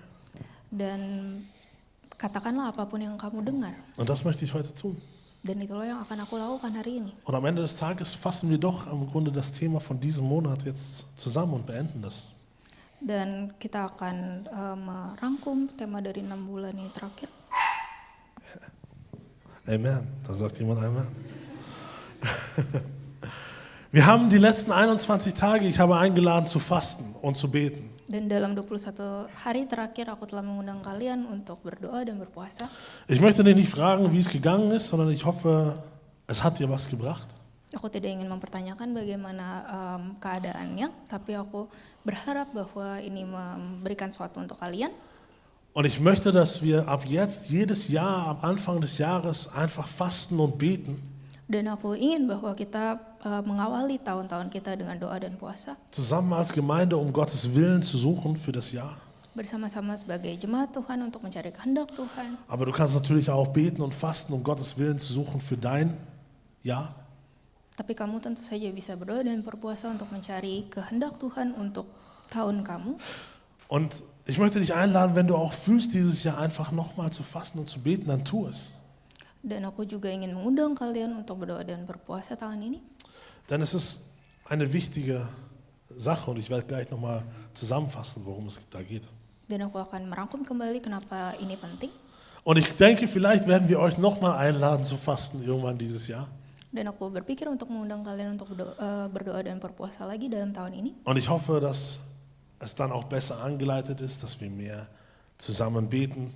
Dan katakanlah apapun yang kamu dengar. Und das möchte ich heute tun. Dan itulah yang akan aku lakukan hari ini. Und am Ende des Tages fassen wir doch im Grunde das Thema von diesem Monat jetzt zusammen und beenden das. Dan kita akan merangkum tema dari 6 bulan ini terakhir. Amen. Da sagt jemand Amen. Wir haben die letzten 21 Tage, ich habe eingeladen zu fasten und zu beten. Dan dalam 21 hari terakhir aku telah mengundang kalian untuk berdoa dan berpuasa. Ich möchte dich nicht fragen, wie es gegangen ist, sondern ich hoffe, es hat dir was gebracht. Aku tidak ingin mempertanyakan bagaimana keadaannya, tapi aku berharap bahwa ini memberikan sesuatu untuk kalian. Und ich möchte, dass wir ab jetzt jedes Jahr, am Anfang des Jahres, einfach fasten und beten. Dan aku ingin bahwa kita mengawali tahun-tahun kita dengan doa dan puasa. Zusammen als Gemeinde, um Gottes Willen zu suchen für das Jahr. Bersama-sama sebagai jemaat Tuhan untuk mencari kehendak Tuhan. Aber du kannst natürlich auch beten und fasten, um Gottes Willen zu suchen für dein Jahr. Tapi kamu tentu saja bisa berdoa dan berpuasa untuk mencari kehendak Tuhan untuk tahun kamu. Und ich möchte dich einladen, wenn du auch fühlst, dieses Jahr einfach nochmal zu fasten und zu beten, dann tu es. Dan aku juga ingin mengundang kalian untuk berdoa dan berpuasa tahun ini. Denn es ist eine wichtige Sache und ich werde gleich nochmal zusammenfassen, worum es da geht. Dan aku akan merangkum kembali kenapa ini penting. Und ich denke, vielleicht werden wir euch nochmal einladen zu fasten irgendwann dieses Jahr. Dan aku berpikir untuk mengundang kalian untuk berdoa dan berpuasa lagi dalam tahun ini. Und ich hoffe, dass es dann auch besser angeleitet ist, dass wir mehr zusammen beten.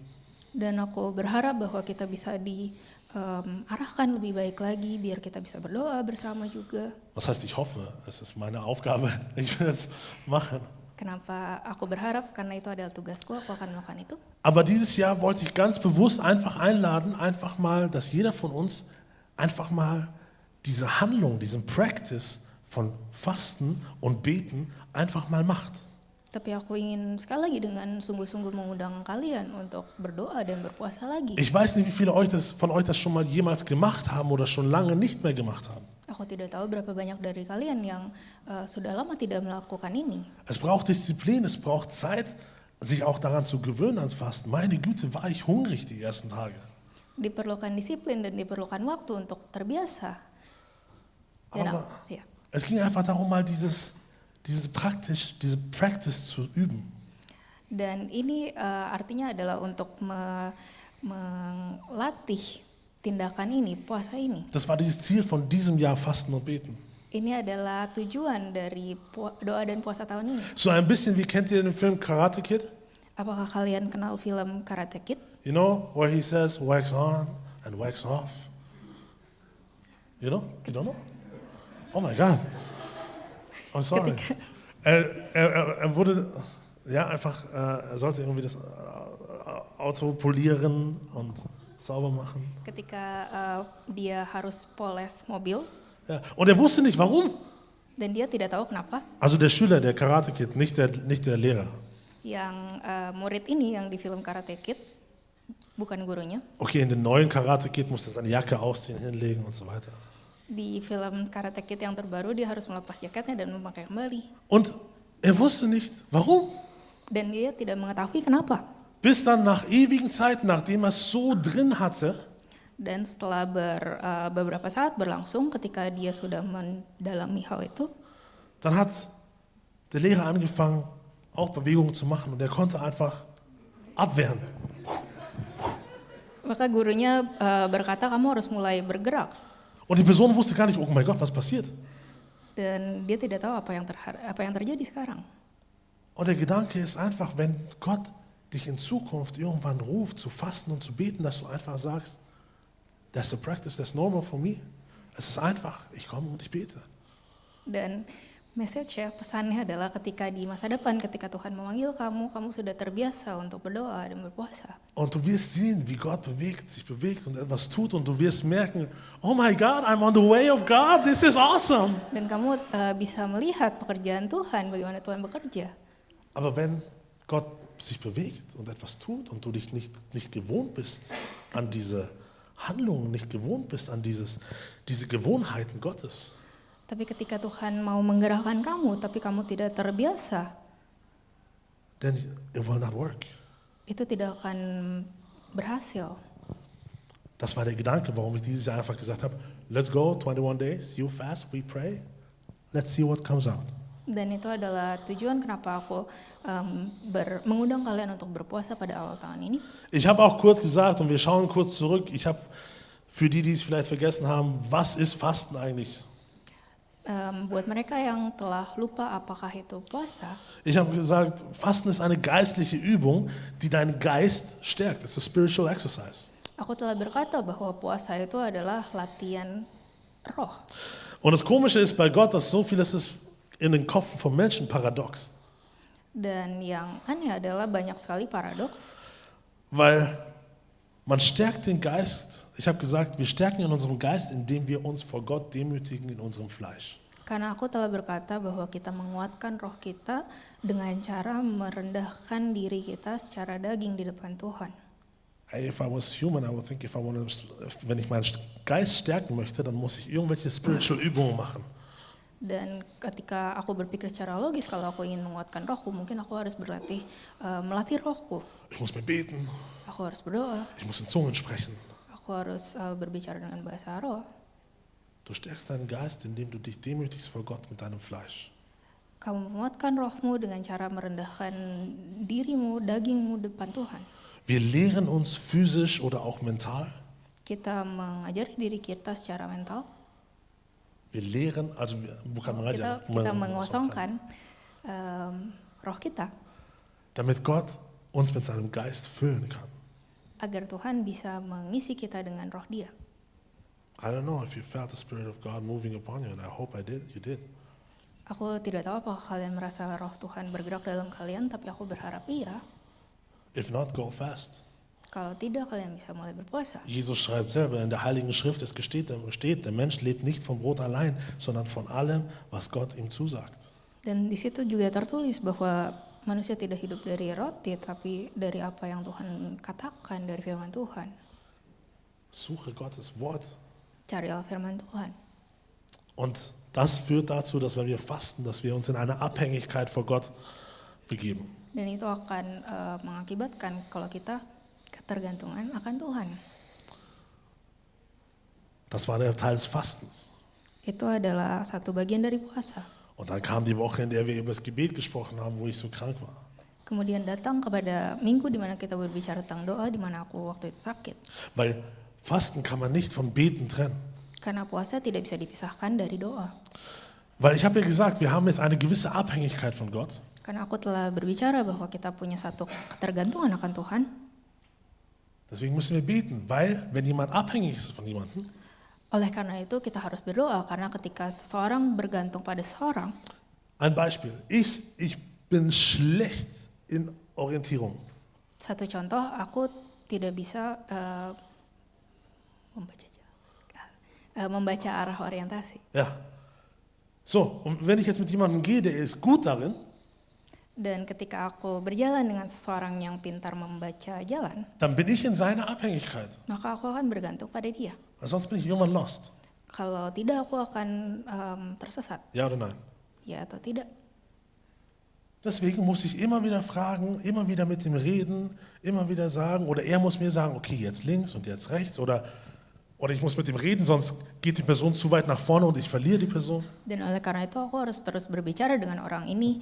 Dan aku berharap bahwa kita bisa diarahkan lebih baik lagi biar kita bisa berdoa bersama juga. Was heißt, ich hoffe, es ist meine Aufgabe, ich will es machen. Kenapa aku berharap? Karena itu adalah tugasku, aku akan melakukan itu. Aber dieses Jahr wollte ich ganz bewusst einfach einladen, einfach mal, dass jeder von uns einfach mal diese Handlung, diesen Practice von Fasten und Beten einfach mal macht. Tapi aku ingin sekali lagi dengan sungguh-sungguh mengundang kalian untuk berdoa dan berpuasa lagi. Ich weiß nicht, wie viele von euch das schon mal jemals gemacht haben oder schon lange nicht mehr gemacht haben. Aku tidak tahu berapa banyak dari kalian yang sudah lama tidak melakukan ini. Es braucht Disziplin, es braucht Zeit, sich auch daran zu gewöhnen ans Fasten. Meine Güte, war ich hungrig die ersten Tage. Diperlukan disiplin dan diperlukan waktu untuk terbiasa. Aber Ya. es ging einfach darum, mal diese Practice zu üben. Dan ini artinya adalah untuk melatih tindakan ini, puasa ini. Das war dieses Ziel von diesem Jahr Fasten und Beten. Ini adalah tujuan dari doa dan puasa tahun ini. So ein bisschen, wie kennt ihr den Film Karate Kid? Apakah kalian kenal film Karate Kid? You know, where he says, wax on and wax off. You know? You don't know? Oh my God. I'm sorry. Er wurde, ja, einfach, er sollte irgendwie das Auto polieren und sauber machen. Ketika dia harus poles mobil. Ja. Und er wusste nicht, warum. Dan dia tidak tahu kenapa. Also der Schüler, der Karate Kid, nicht der Lehrer. Yang murid ini yang di film Karate Kid, bukan gurunya. Okay, in den neuen Karate Kid musste er seine Jacke ausziehen, hinlegen und so weiter. Di film Karate Kid yang terbaru dia harus melepas jaketnya dan memakai kembali. Und er wusste nicht, warum. Dan dia tidak mengetahui kenapa. Bis dann nach ewigen Zeiten, nachdem er es so drin hatte, Dan setelah beberapa saat berlangsung, ketika dia sudah mendalami hal itu, dann hat der Lehrer angefangen, auch Bewegungen zu machen und er konnte einfach abwehren. maka gurunya berkata, kamu harus mulai bergerak. Und die Person wusste gar nicht, oh mein Gott, was passiert? Dan dia tidak tahu apa yang terjadi sekarang. Und der Gedanke ist einfach, wenn Gott dich in Zukunft irgendwann ruft, zu fasten und zu beten, dass du einfach sagst, that's a practice, that's normal for me. Es ist einfach, ich komme und ich bete. Dan pesannya adalah ketika di masa depan, ketika Tuhan memanggil kamu, kamu sudah terbiasa untuk berdoa dan berpuasa. Und du wirst sehen, wie Gott sich bewegt und etwas tut und du wirst merken, oh my God, I'm on the way of God, this is awesome. Dan kamu bisa melihat pekerjaan Tuhan, bagaimana Tuhan bekerja. Aber wenn Gott sich bewegt und etwas tut und du dich nicht gewohnt bist an diese Handlungen, nicht gewohnt bist an diese Gewohnheiten Gottes, Tapi ketika Tuhan mau menggerakkan kamu, tapi kamu tidak terbiasa, then it will not work. itu tidak akan berhasil. Das war der Gedanke, warum ich dieses Jahr einfach gesagt habe, let's go, 21 days, you fast, we pray, let's see what comes out. Dan itu adalah tujuan kenapa aku mengundang kalian untuk berpuasa pada awal tahun ini. Ich habe auch kurz gesagt, und wir schauen kurz zurück, ich habe für die es vielleicht vergessen haben, was ist Fasten eigentlich? Buat mereka yang telah lupa apakah itu puasa, Ich habe gesagt, Fasten ist eine geistliche Übung, die deinen Geist stärkt. It's a spiritual exercise. aku telah berkata bahwa puasa itu adalah latihan roh. Und das Komische ist bei Gott, dass so vieles ist in den Köpfen von Menschen paradox. Dan yang aneh adalah banyak sekali paradoks. Weil man stärkt den Geist. Ich habe gesagt, wir stärken in unserem Geist, indem wir uns vor Gott demütigen in unserem Fleisch. Karena aku telah berkata bahwa kita menguatkan roh kita dengan cara merendahkan diri kita secara daging di depan Tuhan. Hey, if I was human, I would think, wenn ich meinen Geist stärken möchte, dann muss ich irgendwelche spiritual Übungen machen. Dan ketika aku berpikir secara logis, kalau aku ingin menguatkan rohku, mungkin aku harus melatih rohku. Ich muss mehr beten, Aku harus berdoa, ich muss in Zungen sprechen. aku harus berbicara dengan bahasa roh. Du stärkst deinen Geist, indem du dich demütigst vor Gott mit deinem Fleisch. Kamu menguatkan rohmu dengan cara merendahkan dirimu, dagingmu depan Tuhan. Wir lehren uns physisch oder auch mental. Kita mengajari diri kita secara mental. Wir lehren, also bukan mengajar, Kita mengosongkan roh kita damit Gott uns mit seinem Geist füllen kann. agar Tuhan bisa mengisi kita dengan roh Dia. I don't know if you felt the Spirit of God moving upon you, and I hope you did. Aku tidak tahu apakah kalian merasa roh Tuhan bergerak dalam kalian, tapi aku berharap iya. If not, go fast. Kalau tidak, kalian bisa mulai berpuasa. Jesus schreibt selber in der Heiligen Schrift, es steht, der Mensch lebt nicht vom Brot allein, sondern von allem, was Gott ihm zusagt. Dan di situ juga tertulis bahwa manusia tidak hidup dari roti, tapi dari apa yang Tuhan katakan dari firman Tuhan. Suche Gottes Wort. Carilah firman Tuhan. Und das führt dazu, dass wenn wir fasten, dass wir uns in eine Abhängigkeit vor Gott begeben. Dan itu akan mengakibatkan kalau kita ketergantungan akan Tuhan. Das war der Teil des Fastens. Itu adalah satu bagian dari puasa. Und dann kam die Woche, in der wir über das Gebet gesprochen haben, wo ich so krank war. Kemudian datang kepada minggu di mana kita berbicara tentang doa, di mana aku waktu itu sakit. Weil Fasten kann man nicht von Beten trennen. Karena puasa tidak bisa dipisahkan dari doa. Weil ich habe ja gesagt, wir haben jetzt eine gewisse Abhängigkeit von Gott. Karena aku telah berbicara bahwa kita punya satu ketergantungan akan Tuhan. Deswegen müssen wir beten, weil wenn jemand abhängig ist von jemandem, Oleh karena itu kita harus berdoa, karena ketika seseorang bergantung pada seseorang. ein Beispiel, ich bin schlecht in Orientierung. Satu contoh, aku tidak bisa membaca arah orientasi. Ja. So, und wenn ich jetzt mit jemandem gehe, der ist gut darin, Dan ketika aku berjalan dengan seseorang yang pintar membaca jalan, dann bin ich in seiner Abhängigkeit. maka aku akan bergantung pada dia. Sonst bin ich irgendwann lost. Kalau tidak, aku akan tersesat. Ja oder nein? Ya atau tidak? Deswegen muss ich immer wieder fragen, immer wieder mit ihm reden, immer wieder sagen, oder er muss mir sagen, okay, jetzt links und jetzt rechts, oder Oder ich muss mit ihm reden, sonst geht die Person zu weit nach vorne und ich verliere die Person. Dan oleh karena itu aku harus terus berbicara dengan orang ini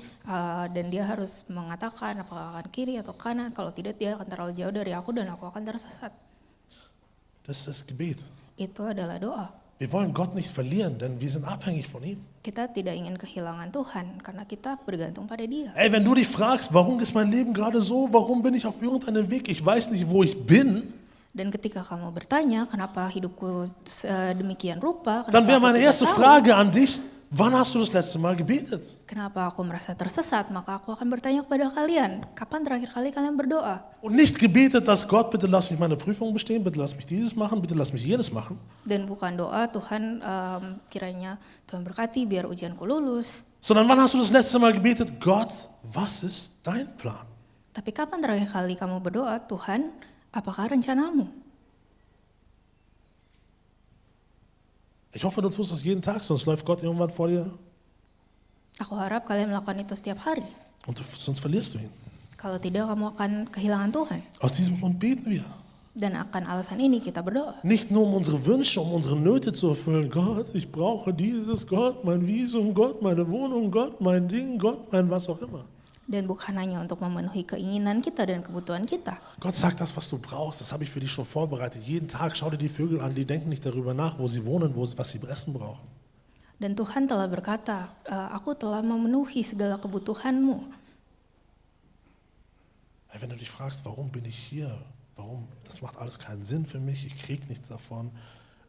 dan dia harus mengatakan apakah akan kiri atau kanan. Kalau tidak dia akan terlalu jauh dari aku dan aku akan tersesat. Das ist das Gebet. Itu adalah doa. Wir wollen Gott nicht verlieren, denn wir sind abhängig von ihm. Kita tidak ingin kehilangan Tuhan karena kita bergantung pada Dia. Ey, wenn du dich fragst, warum ist mein Leben gerade so, warum bin ich auf irgendeinem Weg, ich weiß nicht, wo ich bin, Dan ketika kamu bertanya kenapa hidupku demikian rupa, dann wäre kenapa aku meine tidak erste tahu, Frage an dich, wann hast du das letzte Mal gebetet? kenapa aku merasa tersesat, maka aku akan bertanya kepada kalian, kapan terakhir kali kalian berdoa? Und nicht gebetet, dass Gott, bitte lass mich meine Prüfung bestehen, bitte lass mich dieses machen, bitte lass mich jenes machen. Dan bukan doa, Tuhan kiranya Tuhan berkati biar ujianku lulus. Sondern wann hast du das letzte Mal gebetet, Gott, was ist dein Plan? Tapi kapan terakhir kali kamu berdoa, Tuhan, apakah rencanamu? Ich hoffe, du tust das jeden Tag, sonst läuft Gott irgendwann vor dir Aku harap kalian melakukan itu setiap hari. und sonst verlierst du ihn. Kalau tidak, kamu akan kehilangan Tuhan. Aus diesem Grund beten wir. Dan akan alasan ini kita berdoa. Nicht nur um unsere Wünsche, um unsere Nöte zu erfüllen. Gott, ich brauche dieses, Gott, mein Visum, Gott, meine Wohnung, Gott, mein Ding, Gott, mein was auch immer. Dan bukan hanya untuk memenuhi keinginan kita dan kebutuhan kita. Gott sagt das, was du brauchst, das habe ich für dich schon vorbereitet. Jeden Tag schau dir die Vögel an, die denken nicht darüber nach, wo sie wohnen, was sie essen brauchen. Dan Tuhan telah berkata, aku telah memenuhi segala kebutuhanmu. Hey, wenn du dich fragst, warum bin ich hier? Warum? Das macht alles keinen Sinn für mich. Ich kriege nichts davon.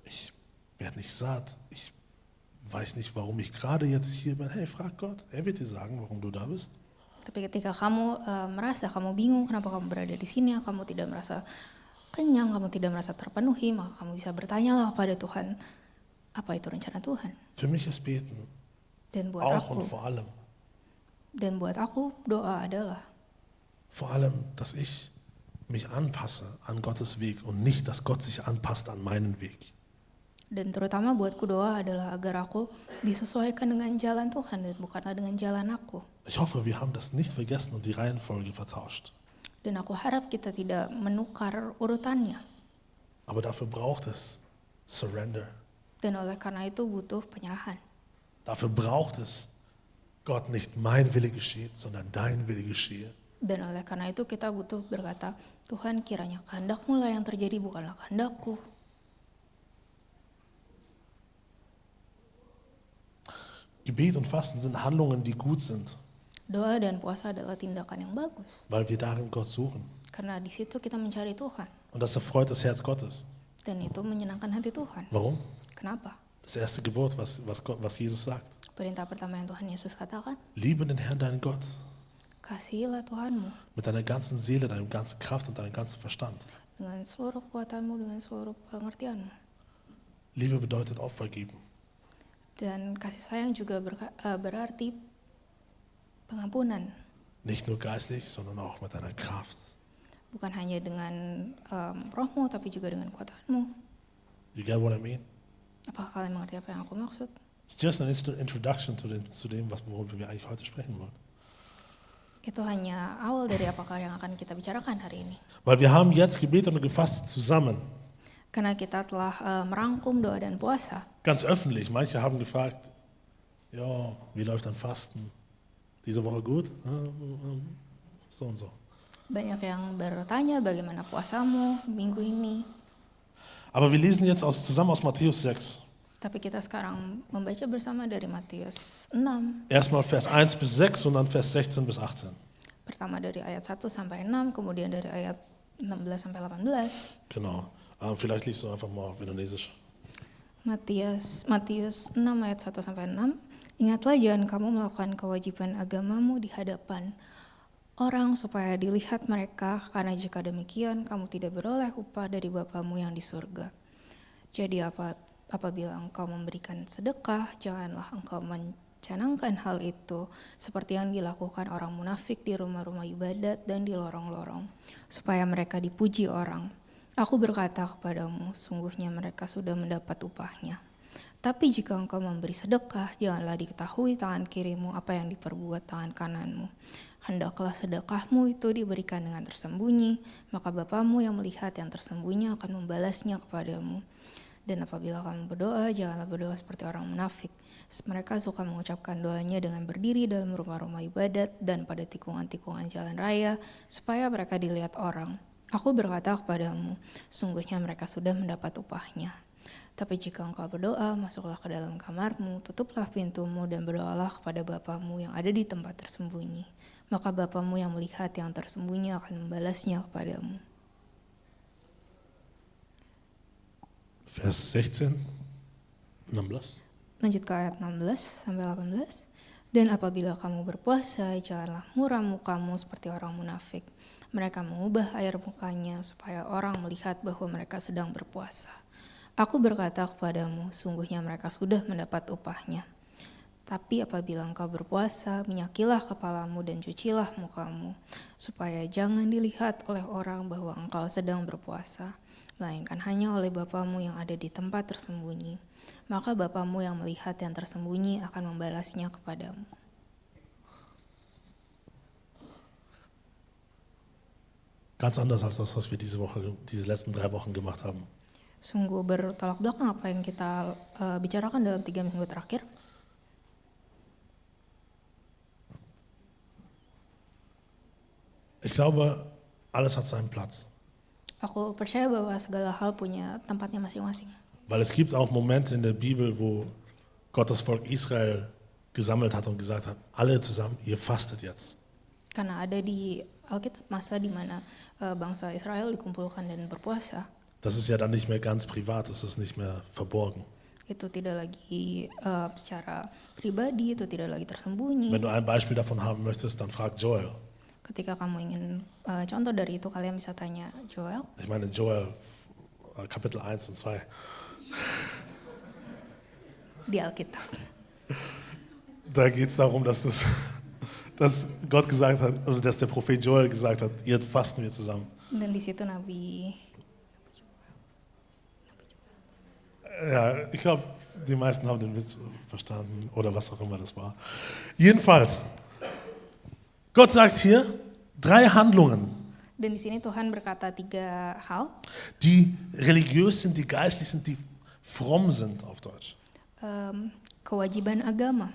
Ich werde nicht satt. Ich weiß nicht, warum ich gerade jetzt hier bin. Hey, frag Gott. Er wird dir sagen, warum du da bist. Tapi ketika kamu merasa kamu bingung kenapa kamu berada di sini, kamu tidak merasa kenyang, kamu tidak merasa terpenuhi, maka kamu bisa bertanyalah kepada Tuhan, apa itu rencana Tuhan? Für mich ist Beten Dan buat auch aku, und vor allem doa adalah dass ich mich anpasse an Gottes Weg und nicht, dass Gott sich anpasst an meinen Weg. dan terutama buatku doa adalah agar aku disesuaikan dengan jalan Tuhan dan bukanlah dengan jalan aku. Ich hoffe, wir haben das nicht vergessen und die Reihenfolge vertauscht. Dan aku harap kita tidak menukar urutannya. Aber dafür braucht es Surrender. Dan oleh karena itu butuh penyerahan. Dafür braucht es, Gott, nicht mein Wille geschieht, sondern dein Wille geschehe. Dan oleh karena itu kita butuh berkata, Tuhan kiranya kehendak-Mu lah yang terjadi, bukanlah kehendak-Ku. Gebet und Fasten sind Handlungen, die gut sind, Doa dan puasa adalah tindakan yang bagus. weil wir darin Gott suchen. Karena di situ kita mencari Tuhan. Und das erfreut das Herz Gottes. Dan itu menyenangkan hati Tuhan. Warum? Kenapa? Das erste Gebot, was Jesus sagt. Perintah pertama yang Tuhan Yesus katakan, Liebe den Herrn, deinen Gott, kasihilah Tuhanmu mit deiner ganzen Seele, deiner ganzen Kraft und deinem ganzen Verstand. dengan seluruh kekuatanmu, dengan seluruh pengertianmu. Liebe bedeutet Opfer geben. Dan kasih sayang juga berarti pengampunan. Nicht nur geistlich, sondern auch mit deiner Kraft. Bukan hanya dengan rohmu, tapi juga dengan kekuatanmu. You get what I mean? Apakah kalian mengerti apa yang aku maksud? It's just an introduction zu dem, worüber wir eigentlich heute sprechen wollen. Itu hanya awal dari apakah yang akan kita bicarakan hari ini. Weil wir haben jetzt gebetet und gefastet zusammen. Karena kita telah merangkum doa dan puasa. Ganz öffentlich. Manche haben gefragt, ja, wie läuft dein Fasten? Diese Woche gut? So und so. Banyak yang bertanya bagaimana puasamu minggu ini. Aber wir lesen jetzt zusammen aus Matthäus 6. Tapi kita sekarang membaca bersama dari Matius 6. Erstmal Vers 1 bis 6 und dann Vers 16 bis 18. Pertama dari ayat 1 sampai 6, kemudian dari ayat 16 sampai 18. Genau. Vielleicht liest du einfach mal auf Indonesisch. Matius 6 ayat 1 sampai 6. Ingatlah jangan kamu melakukan kewajiban agamamu di hadapan orang supaya dilihat mereka, karena jika demikian kamu tidak beroleh upah dari Bapamu yang di surga. Jadi apabila engkau memberikan sedekah, janganlah engkau mencanangkan hal itu seperti yang dilakukan orang munafik di rumah-rumah ibadat dan di lorong-lorong, supaya mereka dipuji orang. Aku berkata kepadamu, sungguhnya mereka sudah mendapat upahnya. Tapi jika engkau memberi sedekah, janganlah diketahui tangan kirimu apa yang diperbuat tangan kananmu. Hendaklah sedekahmu itu diberikan dengan tersembunyi, maka Bapamu yang melihat yang tersembunyi akan membalasnya kepadamu. Dan apabila kamu berdoa, janganlah berdoa seperti orang munafik. Mereka suka mengucapkan doanya dengan berdiri dalam rumah-rumah ibadat dan pada tikungan-tikungan jalan raya, supaya mereka dilihat orang. Aku berkata kepadamu, sungguhnya mereka sudah mendapat upahnya. Tapi jika engkau berdoa, masuklah ke dalam kamarmu, tutuplah pintumu dan berdoalah kepada Bapamu yang ada di tempat tersembunyi. Maka Bapamu yang melihat yang tersembunyi akan membalasnya kepadamu. Vers 16, 16. Lanjut ke ayat 16 sampai 18. Dan apabila kamu berpuasa, janganlah muram mukamu seperti orang munafik. Mereka mengubah air mukanya supaya orang melihat bahwa mereka sedang berpuasa. Aku berkata kepadamu, sungguhnya mereka sudah mendapat upahnya. Tapi apabila engkau berpuasa, minyakilah kepalamu dan cucilah mukamu, supaya jangan dilihat oleh orang bahwa engkau sedang berpuasa, melainkan hanya oleh Bapamu yang ada di tempat tersembunyi. Maka Bapamu yang melihat yang tersembunyi akan membalasnya kepadamu. Ganz anders als das, was wir diese letzten 3 Wochen gemacht haben. Sungguh bertolak belakang apa yang kita bicarakan dalam 3 minggu terakhir. Ich glaube, alles hat seinen Platz. Aku percaya bahwa segala hal punya tempatnya masing-masing. Weil es gibt auch Momente in der Bibel, wo Gott das Volk Israel gesammelt hat und gesagt hat, alle zusammen, ihr fastet jetzt. Karena ada di Alkitab masa di mana bangsa Israel dikumpulkan dan berpuasa. Das ist ja dann nicht mehr ganz privat, das ist nicht mehr verborgen. Itu tidak lagi secara pribadi, itu tidak lagi tersembunyi. Wenn du ein Beispiel davon haben möchtest, dann frag Joel. Ketika kamu ingin contoh dari itu, kalian bisa tanya Joel. Ich meine Joel, Kapitel 1 und 2. Di Alkitab. Da geht es darum, dass Gott gesagt hat, oder dass der Prophet Joel gesagt hat, jetzt fasten wir zusammen. Dan di situ Nabi. Ja, ich glaube, die meisten haben den Witz verstanden oder was auch immer das war. Jedenfalls, Gott sagt hier 3 Handlungen, Dan di sini Tuhan berkata 3 hal. die religiös sind, die geistlich sind, die fromm sind auf Deutsch. Kewajiban agama.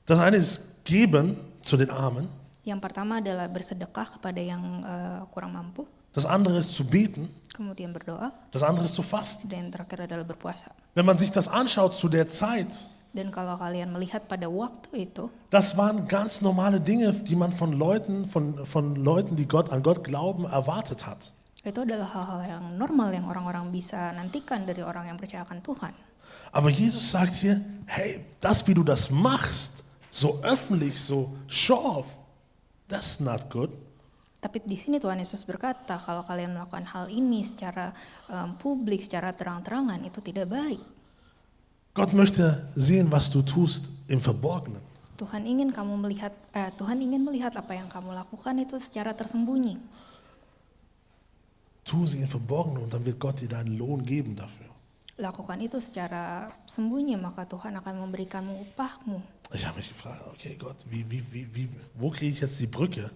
Das eine ist geben zu den Armen. Yang pertama adalah bersedekah kepada yang kurang mampu. Das andere ist zu beten. Kemudian berdoa. Das andere ist zu fasten. Dan terakhir adalah berpuasa. Wenn man sich das anschaut zu der Zeit, Dan kalau kalian melihat pada waktu itu, das waren ganz normale Dinge, die man von Leuten, die an Gott glauben, erwartet hat. itu adalah hal-hal yang normal yang orang-orang bisa nantikan dari orang yang percaya akan Tuhan. Aber Jesus sagt hier, hey, das, wie du das machst, so öffentlich, so show off, that's not good. Tapi di sini Tuhan Yesus berkata, kalau kalian melakukan hal ini secara publik, secara terang-terangan, itu tidak baik. Gott möchte sehen, was du tust im Verborgenen. Tuhan ingin melihat apa yang kamu lakukan itu secara tersembunyi. Tu sie im Verborgenen und dann wird Gott dir deinen Lohn geben dafür. Lakukan itu secara sembunyi, maka Tuhan akan memberikanmu upahmu. Ich habe mich gefragt, okay Gott, wo kriege ich jetzt die Brücke?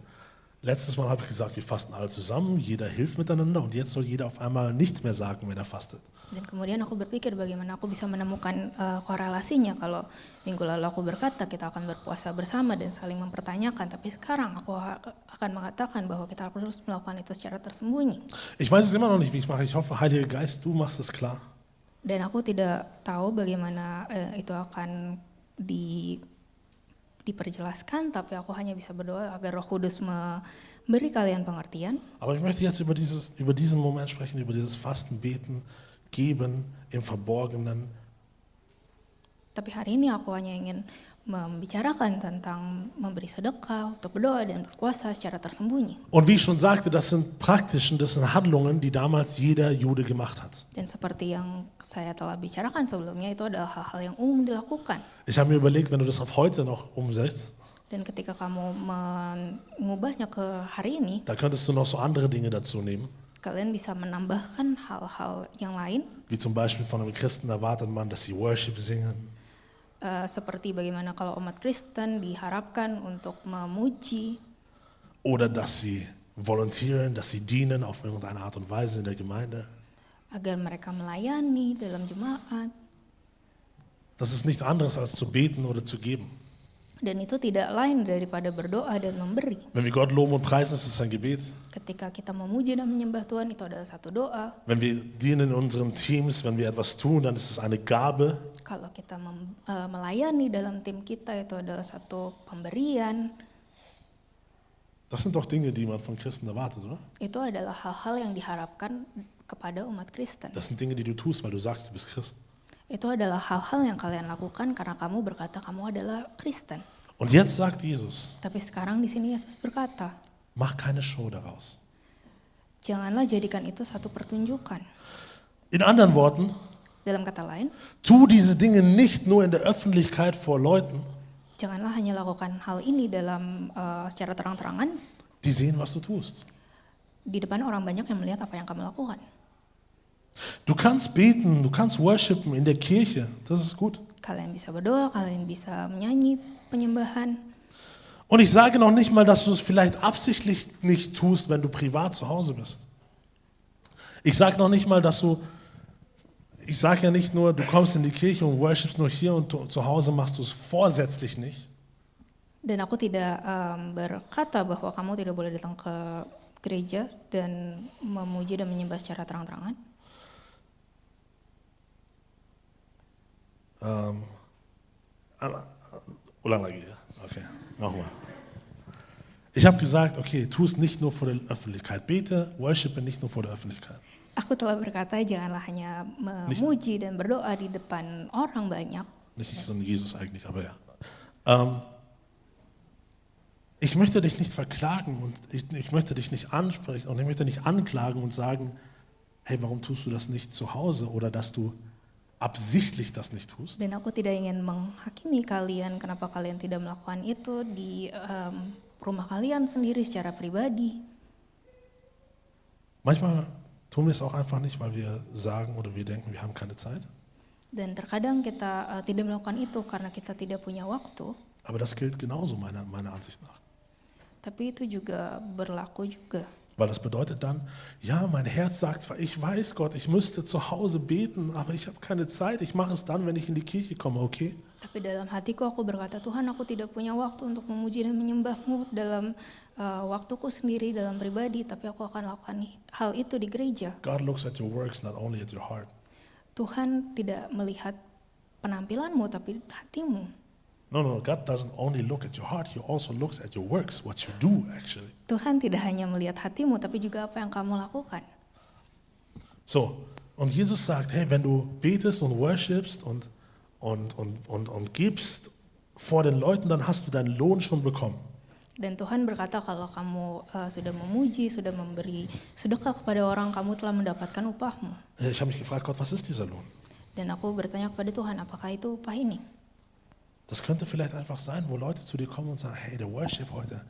Letztes Mal habe ich gesagt, wir fasten alle zusammen, jeder hilft miteinander und jetzt soll jeder auf einmal nichts mehr sagen, wenn er fastet. Dan kemudian aku berpikir bagaimana aku bisa menemukan korelasinya kalau minggu lalu aku berkata kita akan berpuasa bersama dan saling mempertanyakan, tapi sekarang aku akan mengatakan bahwa kita harus melakukan itu secara tersembunyi. Ich weiß es immer noch nicht, wie ich mache. Ich hoffe, Heiliger Geist, du machst es klar. Dan aku tidak tahu bagaimana itu akan diperjelaskan, tapi aku hanya bisa berdoa agar Roh Kudus memberi kalian pengertian. Aber ich möchte jetzt über diesen Moment sprechen, über dieses Fasten, Beten, Geben im Verborgenen. Tapi hari ini aku hanya ingin membicarakan tentang memberi sedekah, untuk berdoa dan berpuasa secara tersembunyi. Und wie ich schon sagte, das sind Handlungen, die damals jeder Jude gemacht hat. Dan seperti yang saya telah bicarakan sebelumnya, itu adalah hal-hal yang umum dilakukan. Ich habe mir überlegt, wenn du das auf heute noch umsetzt, Dan ketika kamu mengubahnya ke hari ini, da könntest du noch so andere Dinge dazu nehmen. kalian bisa menambahkan hal-hal yang lain. Wie zum Beispiel von einem Christen erwartet man, dass sie Worship singen. Seperti bagaimana kalau umat Kristen diharapkan untuk memuji. Oder dass sie volontieren, dass sie dienen auf irgendeine Art und Weise in der Gemeinde. agar mereka melayani dalam jemaat. Das ist nichts anderes als zu beten oder zu geben. Dan itu tidak lain daripada berdoa dan memberi. Wenn wir Gott loben und preisen, ist es ein Gebet. Ketika kita memuji dan menyembah Tuhan, itu adalah satu doa. Wenn wir dienen in unseren Teams, wenn wir etwas tun, dann ist es eine Gabe. Kalau kita melayani dalam tim kita, itu adalah satu pemberian. Das sind doch Dinge, die man von Christen erwartet, oder? Itu adalah hal-hal yang diharapkan kepada umat Kristen. Das sind Dinge, die du tust, weil du sagst, du bist Christ. Itu adalah hal-hal yang kalian lakukan karena kamu berkata kamu adalah Kristen. Und jetzt sagt Jesus, Tapi sekarang di sini Yesus berkata, mach keine Show daraus. janganlah jadikan itu satu pertunjukan. In anderen Worten, Dalam kata lain, tu diese Dinge nicht nur in der Öffentlichkeit vor Leuten, janganlah hanya lakukan hal ini secara terang-terangan die sehen, was du tust. di depan orang banyak yang melihat apa yang kamu lakukan. Du kannst beten, du kannst worshipen in der Kirche, das ist gut. Kalian bisa berdoa, kalian bisa menyanyi penyembahan. Und ich sage noch nicht mal, dass du es vielleicht absichtlich nicht tust, wenn du privat zu Hause bist. Ich sage noch nicht mal, ich sage ja nicht nur, du kommst in die Kirche und worshipst nur hier und zu Hause machst du es vorsätzlich nicht. Dan aku tidak berkata bahwa kamu tidak boleh datang ke gereja dan memuji dan menyembah secara terang-terangan. Ulang lagi, ja? Okay, nochmal. Ich habe gesagt, okay, tu es nicht nur vor der Öffentlichkeit. Bete, worshipe nicht nur vor der Öffentlichkeit. Aku telah berkata janganlah hanya memuji dan berdoa di depan orang banyak. Nicht so ein Jesus eigentlich, aber ja. Ich möchte dich nicht verklagen und ich möchte dich nicht ansprechen und ich möchte nicht anklagen und sagen, hey, warum tust du das nicht zu Hause oder dass du absichtlich das nicht tust. Dan aku tidak ingin menghakimi kalian kenapa kalian tidak melakukan itu di rumah kalian sendiri secara pribadi. Manchmal tun wir es auch einfach nicht, weil wir sagen oder wir denken, wir haben keine Zeit. Dan terkadang kita tidak melakukan itu karena kita tidak punya waktu. Aber das gilt genauso meiner Ansicht nach. Tapi itu juga berlaku juga. Weil das bedeutet dann, ja, mein Herz sagt zwar, ich weiß Gott, ich müsste zu Hause beten, aber ich habe keine Zeit, ich mache es dann, wenn ich in die Kirche komme, okay? Tapi dalam hatiku aku berkata, Tuhan aku tidak punya waktu untuk memuji dan menyembahmu dalam waktuku sendiri, dalam pribadi, tapi aku akan lakukan hal itu di gereja. God looks at your works, not only at your heart. Tuhan tidak melihat penampilanmu, tapi hatimu. No, God doesn't only look at your heart, He also looks at your works, what you do actually. Tuhan tidak hanya melihat hatimu, tapi juga apa yang kamu lakukan. So, und Jesus sagt, hey, wenn du betest und worshipst und gibst vor den Leuten, dann hast du deinen Lohn schon bekommen. Dan Tuhan berkata kalau kamu sudah memuji, sudah memberi sedekah kepada orang, kamu telah mendapatkan upahmu. Ich habe mich gefragt, Gott, was ist dieser Lohn? Dan aku bertanya kepada Tuhan, apakah itu upah ini? Das könnte vielleicht einfach sein, wo Leute zu dir kommen und sagen, hey, der Worship heute,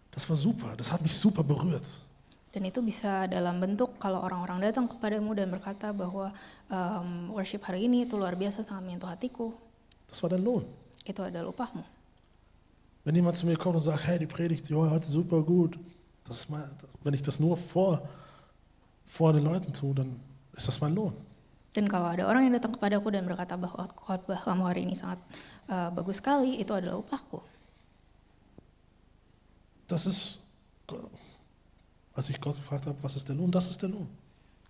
das war super, das hat mich super berührt. Dan itu bisa dalam bentuk kalau orang-orang datang kepadamu dan berkata bahwa worship hari ini itu luar biasa, sangat menyentuh hatiku. Das war dein Lohn. Itu adalah upahmu. Wenn jemand zu mir kommt und sagt, hey, die Predigt, ja, heute super gut, wenn ich das nur vor den Leuten tue, dann ist das mein Lohn. Dan kalau ada orang yang datang kepadaku dan berkata bahwa khotbah kamu hari ini sangat bagus sekali, itu adalah upahku. Das ist, als ich Gott gefragt habe, was ist der Lohn? Das ist der Lohn.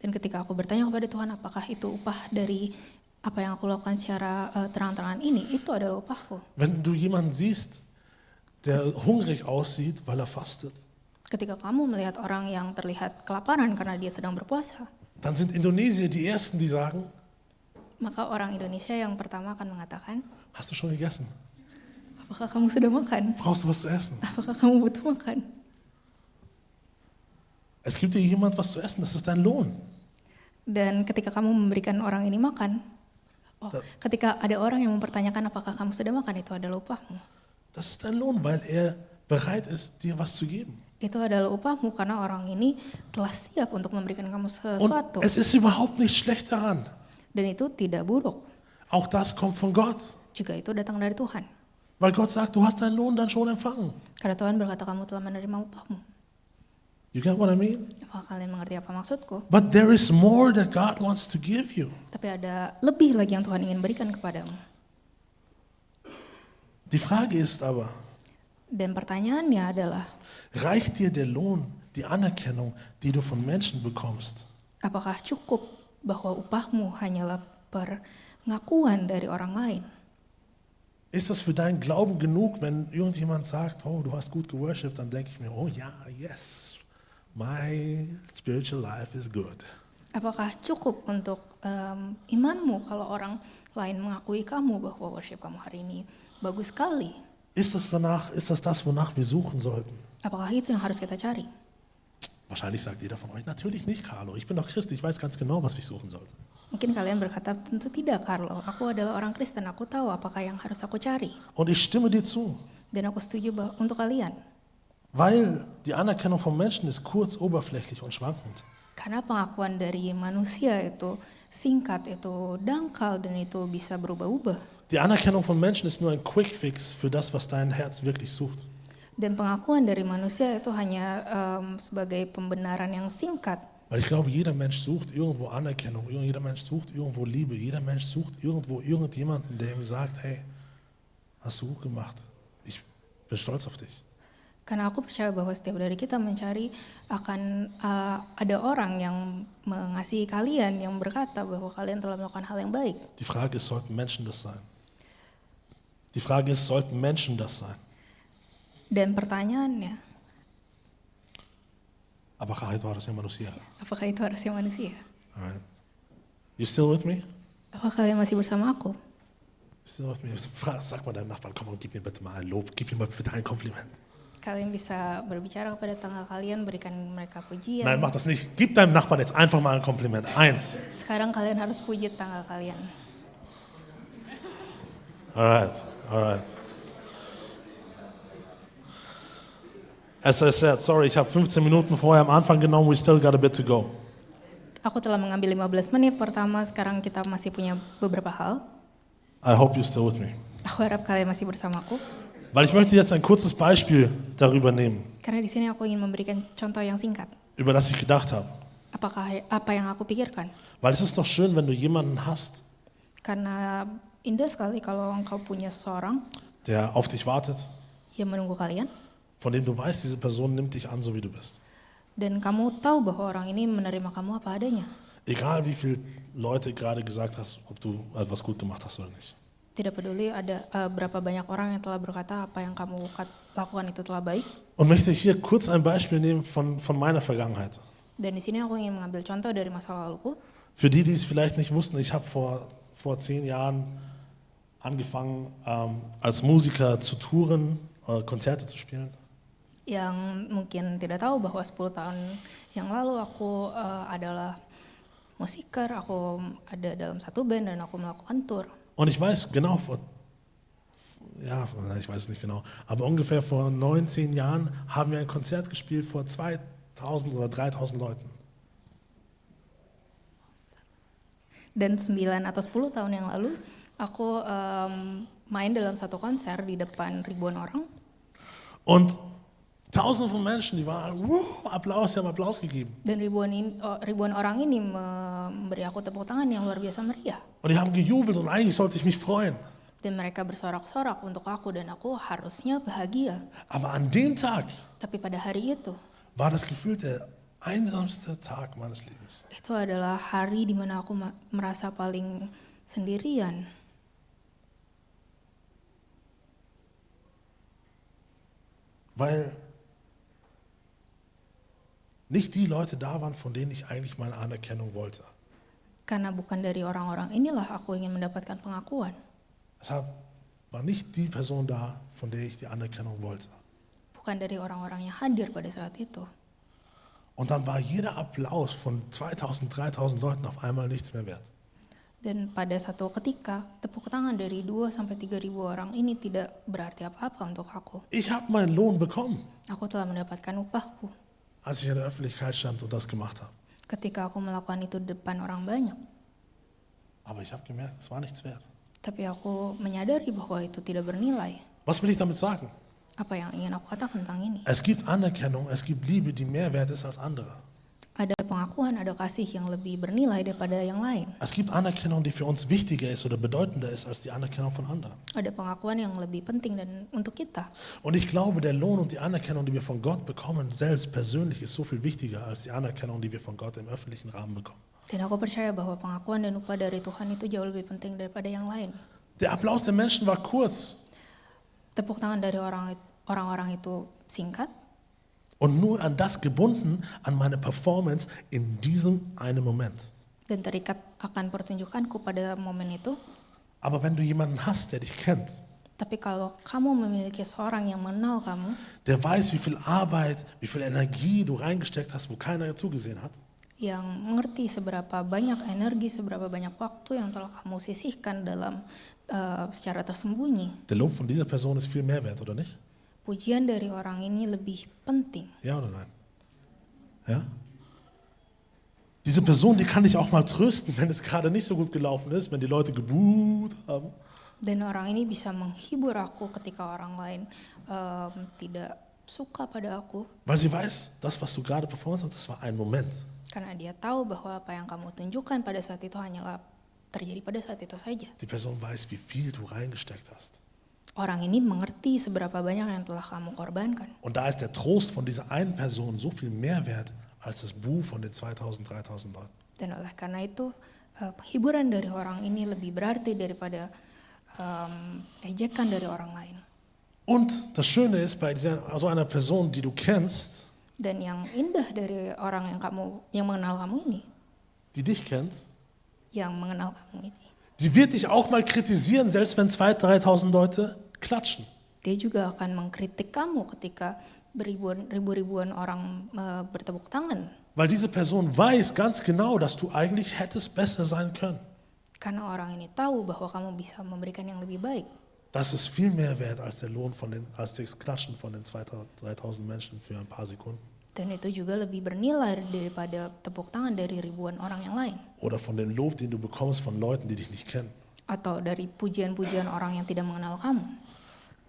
Dan ketika aku bertanya kepada Tuhan, apakah itu upah dari apa yang aku lakukan secara terang-terangan ini, itu adalah upahku. Wenn du jemanden siehst, der hungrig aussieht, weil er fastet, Ketika kamu melihat orang yang terlihat kelaparan karena dia sedang berpuasa, dann sind Indonesier die Ersten, die sagen, maka orang Indonesia yang pertama akan mengatakan, hast du schon gegessen? apakah kamu sudah makan? Brauchst du was zu essen? Apakah kamu butuh makan? Es gibt dir jemand was zu essen, das ist dein Lohn. Dan ketika kamu memberikan orang ini makan, ketika ada orang yang mempertanyakan apakah kamu sudah makan, itu adalah upahmu. Das ist dein Lohn, weil er bereit ist, dir was zu geben. Itu adalah upahmu karena orang ini telah siap untuk memberikan kamu sesuatu. Und es ist überhaupt nicht schlecht daran. Dan itu tidak buruk. Auch das kommt von Gott. Juga itu datang dari Tuhan. Weil Gott sagt, du hast deinen Lohn dann schon empfangen. Karena Tuhan berkata kamu telah menerima upahmu. You get what I mean? Apakah kalian mengerti apa maksudku? But there is more that God wants to give you. Tapi ada lebih lagi yang Tuhan ingin berikan kepadamu. Die Frage ist aber, Dan pertanyaannya adalah, reicht dir der Lohn, die Anerkennung, die du von Menschen bekommst? apakah cukup bahwa upahmu hanyalah pengakuan dari orang lain? Ist das für deinen Glauben genug, wenn irgendjemand sagt, oh, du hast gut geworshipped, dann denke ich mir, oh ja, yes, my spiritual life is good. Apakah cukup untuk imanmu kalau orang lain mengakui kamu bahwa worship kamu hari ini bagus sekali? Ist das das, wonach wir suchen sollten? Apakah itu yang harus kita cari? Wahrscheinlich sagt jeder von euch, natürlich nicht, Carlo. Ich bin doch Christ, ich weiß ganz genau, was ich suchen sollte. Mungkin kalian berkata, tentu tidak, Carlo. Aku adalah orang Kristen, aku tahu apakah yang harus aku cari. Und ich stimme dir zu, Dan aku setuju untuk kalian. weil die Anerkennung von Menschen ist kurz, oberflächlich und schwankend. Karena pengakuan dari manusia itu singkat, itu dangkal, dan itu bisa berubah-ubah. Die Anerkennung von Menschen ist nur ein Quick Fix für das, was dein Herz wirklich sucht. Dan pengakuan dari manusia itu hanya sebagai pembenaran yang singkat. Weil ich glaube, jeder Mensch sucht irgendwo Anerkennung, jeder Mensch sucht irgendwo Liebe, jeder Mensch sucht irgendwo irgendjemanden, der ihm sagt, hey, hast du gut gemacht, ich bin stolz auf dich. Karena aku percaya bahwa setiap dari kita mencari akan ada orang yang mengasihi kalian, yang berkata bahwa kalian telah melakukan hal yang baik. Die Frage ist, sollten Menschen das sein? Die Frage ist, sollten Menschen das sein? Dan pertanyaannya, Apakah itu harusnya manusia? apakah itu harusnya manusia? Alright. You still with me? Apakah kalian masih bersama aku? Still with me? Sag mal deinem Nachbarn, komm und gib mir bitte mal ein Lob, gib mir mal bitte ein Kompliment. Kalian bisa berbicara kepada tetangga kalian, berikan mereka pujian. Nein, mach das nicht. Gib deinem Nachbarn jetzt einfach mal ein Kompliment. Eins. Sekarang kalian harus puji tetangga kalian. Alright, alright. As I said, sorry, ich habe 15 Minuten vorher am Anfang genommen, we still got a bit to go. Aku telah mengambil 15 menit pertama, sekarang kita masih punya beberapa hal. I hope you're still with me. Aku harap kalian masih bersamaku. Weil ich möchte jetzt ein kurzes Beispiel darüber nehmen, Karena di sini aku ingin memberikan contoh yang singkat. über das ich gedacht habe. Apa yang aku pikirkan? Weil es ist doch schön, wenn du jemanden hast, Karena indah sekali kalau engkau punya seseorang der auf dich wartet, yang menunggu kalian. von dem du weißt, diese Person nimmt dich an, so wie du bist. Dan kamu tahu bahwa orang ini menerima kamu apa adanya. Egal wie viele Leute gerade gesagt hast, ob du etwas gut gemacht hast oder nicht. Tidak peduli ada berapa banyak orang yang telah berkata apa yang kamu lakukan itu telah baik. Und möchte hier kurz ein Beispiel nehmen von meiner Vergangenheit. Dan di sini aku ingin mengambil contoh dari masa laluku. Für die, die es vielleicht nicht wussten, ich habe vor 10 Jahren angefangen, als Musiker zu touren, Konzerte zu spielen. Yang mungkin tidak tahu bahwa 10 tahun yang lalu aku adalah musiker, aku ada dalam satu band dan aku melakukan tour. Und ich weiß genau, ich weiß es nicht genau, aber ungefähr vor 19 Jahren haben wir ein Konzert gespielt vor 2000 oder 3000 Leuten. Dan 9 atau 10 tahun yang lalu, aku main dalam satu konser di depan ribuan orang. Und Tausende von Menschen, die waren, Applaus, sie haben Applaus gegeben. Dan ribuan orang ini memberi aku tepuk tangan yang luar biasa meriah. Und die haben gejubelt und eigentlich sollte ich mich freuen. Dan mereka bersorak-sorak untuk aku dan aku harusnya bahagia. Aber an dem Tag Tapi pada hari itu, war das gefühlt der einsamste Tag meines Lebens. itu adalah hari di mana aku merasa paling sendirian. Weil nicht die Leute da waren, von denen ich eigentlich meine Anerkennung wollte. Karena bukan dari orang-orang inilah aku ingin mendapatkan pengakuan. Deshalb war nicht die Person da, von der ich die Anerkennung wollte. Bukan dari orang-orang yang hadir pada saat itu. Und dann war jeder Applaus von 2000, 3000 Leuten auf einmal nichts mehr wert. Dan pada satu ketika, tepuk tangan dari 2 sampai 3.000 orang ini tidak berarti apa-apa untuk aku. Ich habe meinen Lohn bekommen, Aku telah mendapatkan upahku als ich in der Öffentlichkeit stand und das gemacht habe. ketika aku melakukan itu di depan orang banyak. Aber ich habe gemerkt, es war nichts wert. Tapi aku menyadari bahwa itu tidak bernilai. Was will ich damit sagen? Apa yang ingin aku katakan tentang ini? Es gibt Anerkennung, es gibt Liebe, die mehr wert ist als andere. Ada pengakuan, ada kasih yang lebih bernilai daripada yang lain. Es gibt Anerkennung, die für uns wichtiger ist oder bedeutender ist als die Anerkennung von anderen. Ada pengakuan yang lebih penting dan untuk kita. Und ich glaube, der Lohn und die Anerkennung, die wir von Gott bekommen, selbst persönlich, ist so viel wichtiger als die Anerkennung, die wir von Gott im öffentlichen Rahmen bekommen. Dan aku percaya bahwa pengakuan dan upah dari Tuhan itu jauh lebih penting daripada yang lain. Der Applaus der Menschen war kurz Tepuk tangan dari orang-orang itu singkat und nur an das gebunden, an meine Performance in diesem einen Moment. dan terikat akan pertunjukanku pada momen itu. Aber wenn du jemanden hast, der dich kennt, Tapi kalau kamu memiliki seorang yang mengenal kamu, der weiß, wie viel Arbeit, wie viel Energie du reingesteckt hast, wo keiner zugesehen hat, yang mengerti seberapa banyak energi, seberapa banyak waktu yang telah kamu sisihkan dalam secara tersembunyi, der Lob von dieser Person ist viel mehr wert, oder nicht? pujian dari orang ini lebih penting. Ja oder nein? Ja? Diese Person, die kann dich auch mal trösten, wenn es gerade nicht so gut gelaufen ist, wenn die Leute gebuht haben. Dan orang ini bisa menghibur aku ketika orang lain tidak suka pada aku, Weil sie weiß, das, was du gerade performt hast, das war ein Moment. karena dia tahu bahwa apa yang kamu tunjukkan pada saat itu hanyalah terjadi pada saat itu saja. Die Person weiß, wie viel du reingesteckt hast. Orang ini mengerti seberapa banyak yang telah kamu korbankan. Und da ist der Trost von dieser einen Person so viel mehr wert als das Buch von den 2000, 3000 Leuten. Dan oleh karena itu penghiburan dari orang ini lebih berarti daripada ejekan dari orang lain. Und das Schöne ist, bei so einer Person, die du kennst, Dan yang indah dari orang yang mengenal kamu ini, die dich kennt, yang mengenal kamu ini, die wird dich auch mal kritisieren, selbst wenn 2.000, 3.000 Leute klatschen. dia juga akan mengkritik kamu ketika ribu-ribuan orang bertepuk tangan. Weil diese Person weiß ganz genau, dass du eigentlich hättest besser sein können. Karena orang ini tahu bahwa kamu bisa memberikan yang lebih baik. Das ist viel mehr wert als der Lohn als das Klatschen von den 2.000, 3.000 Menschen für ein paar Sekunden. Dan itu juga lebih bernilai daripada tepuk tangan dari ribuan orang yang lain. Oder von dem Lob, den du bekommst von Leuten, die dich nicht kennen. Atau dari pujian-pujian orang yang tidak mengenal kamu.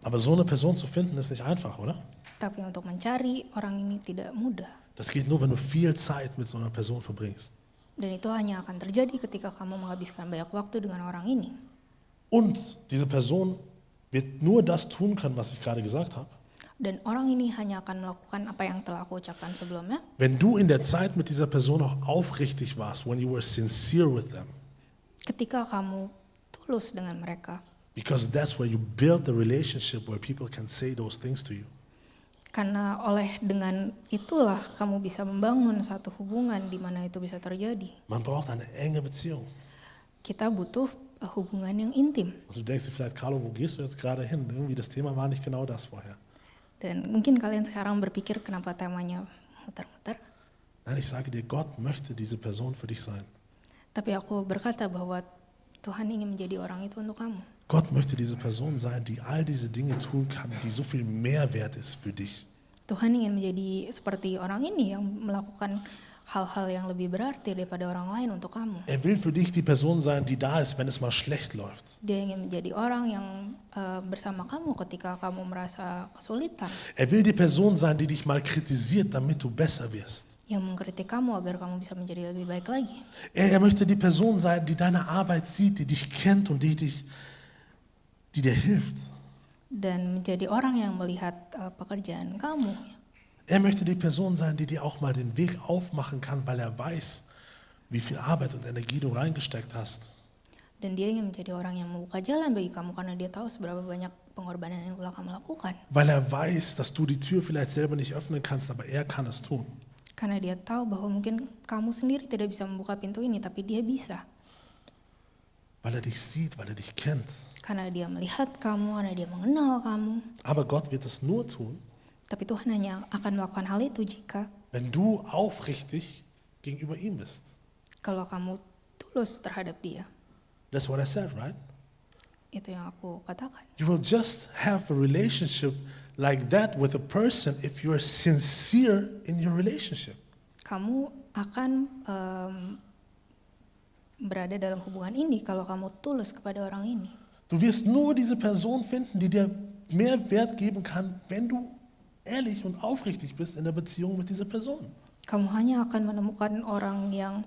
Aber so eine Person zu finden, ist nicht einfach, oder? Tapi untuk mencari orang ini tidak mudah. Das geht nur, wenn du viel Zeit mit so einer Person verbringst. Dan itu hanya akan terjadi ketika kamu menghabiskan banyak waktu dengan orang ini. Und diese Person wird nur das tun können, was ich gerade gesagt habe, Dan orang ini hanya akan melakukan apa yang telah aku ucapkan sebelumnya. wenn du in der Zeit mit dieser Person auch aufrichtig warst, when you were sincere with them. Ketika kamu tulus dengan mereka. Because that's where you build the relationship where people can say those things to you. Karena dengan itulah kamu bisa membangun satu hubungan di mana itu bisa terjadi. Man braucht eine enge Beziehung. Kita butuh hubungan yang intim. Und du denkst dir vielleicht, Carlo, wo gehst du jetzt gerade hin? Irgendwie das Thema war nicht genau das vorher. Dan mungkin kalian sekarang berpikir kenapa temanya muter-muter. Nein, ich sage dir, Gott möchte diese Person für dich sein. Tapi aku berkata bahwa Tuhan ingin menjadi orang itu untuk kamu. Gott möchte diese Person sein, die all diese Dinge tun kann, die so viel mehr wert ist für dich. Tuhan ingin menjadi seperti orang ini yang melakukan hal-hal yang lebih berarti daripada orang lain untuk kamu. Er will für dich die Person sein, die da ist, wenn es mal schlecht läuft. Dia ingin menjadi orang yang bersama kamu ketika kamu merasa kesulitan. Er will die Person sein, die dich mal kritisiert, damit du besser wirst. Yang mengkritik kamu agar kamu bisa menjadi lebih baik lagi. Er möchte die Person sein, die deine Arbeit sieht, die dich kennt und die dir hilft. Dan menjadi orang yang melihat pekerjaan kamu. Er möchte die Person sein, die dir auch mal den Weg aufmachen kann, weil er weiß, wie viel Arbeit und Energie du reingesteckt hast. Dan dia ingin menjadi orang yang membuka jalan bagi kamu karena dia tahu seberapa banyak pengorbanan yang telah kamu lakukan. Weil er weiß, dass du die Tür vielleicht selber nicht öffnen kannst, aber er kann es tun. Karena dia tahu bahwa mungkin kamu sendiri tidak bisa membuka pintu ini, tapi dia bisa. Weil er dich sieht, weil er dich kennt. Karena dia melihat kamu, karena dia mengenal kamu. Aber Gott wird es nur tun, Tapi Tuhan hanya akan melakukan hal itu jika wenn du aufrichtig gegenüber ihm bist. kalau kamu tulus terhadap dia. That's what I said, right? Itu yang aku katakan. You will just have a relationship like that with a person if you are sincere in your relationship. Kamu akan berada dalam hubungan ini kalau kamu tulus kepada orang ini. Du wirst nur diese Person finden, die dir mehr Wert geben kann, wenn du ehrlich und aufrichtig bist in der Beziehung mit dieser Person. Kamu hanya akan menemukan orang yang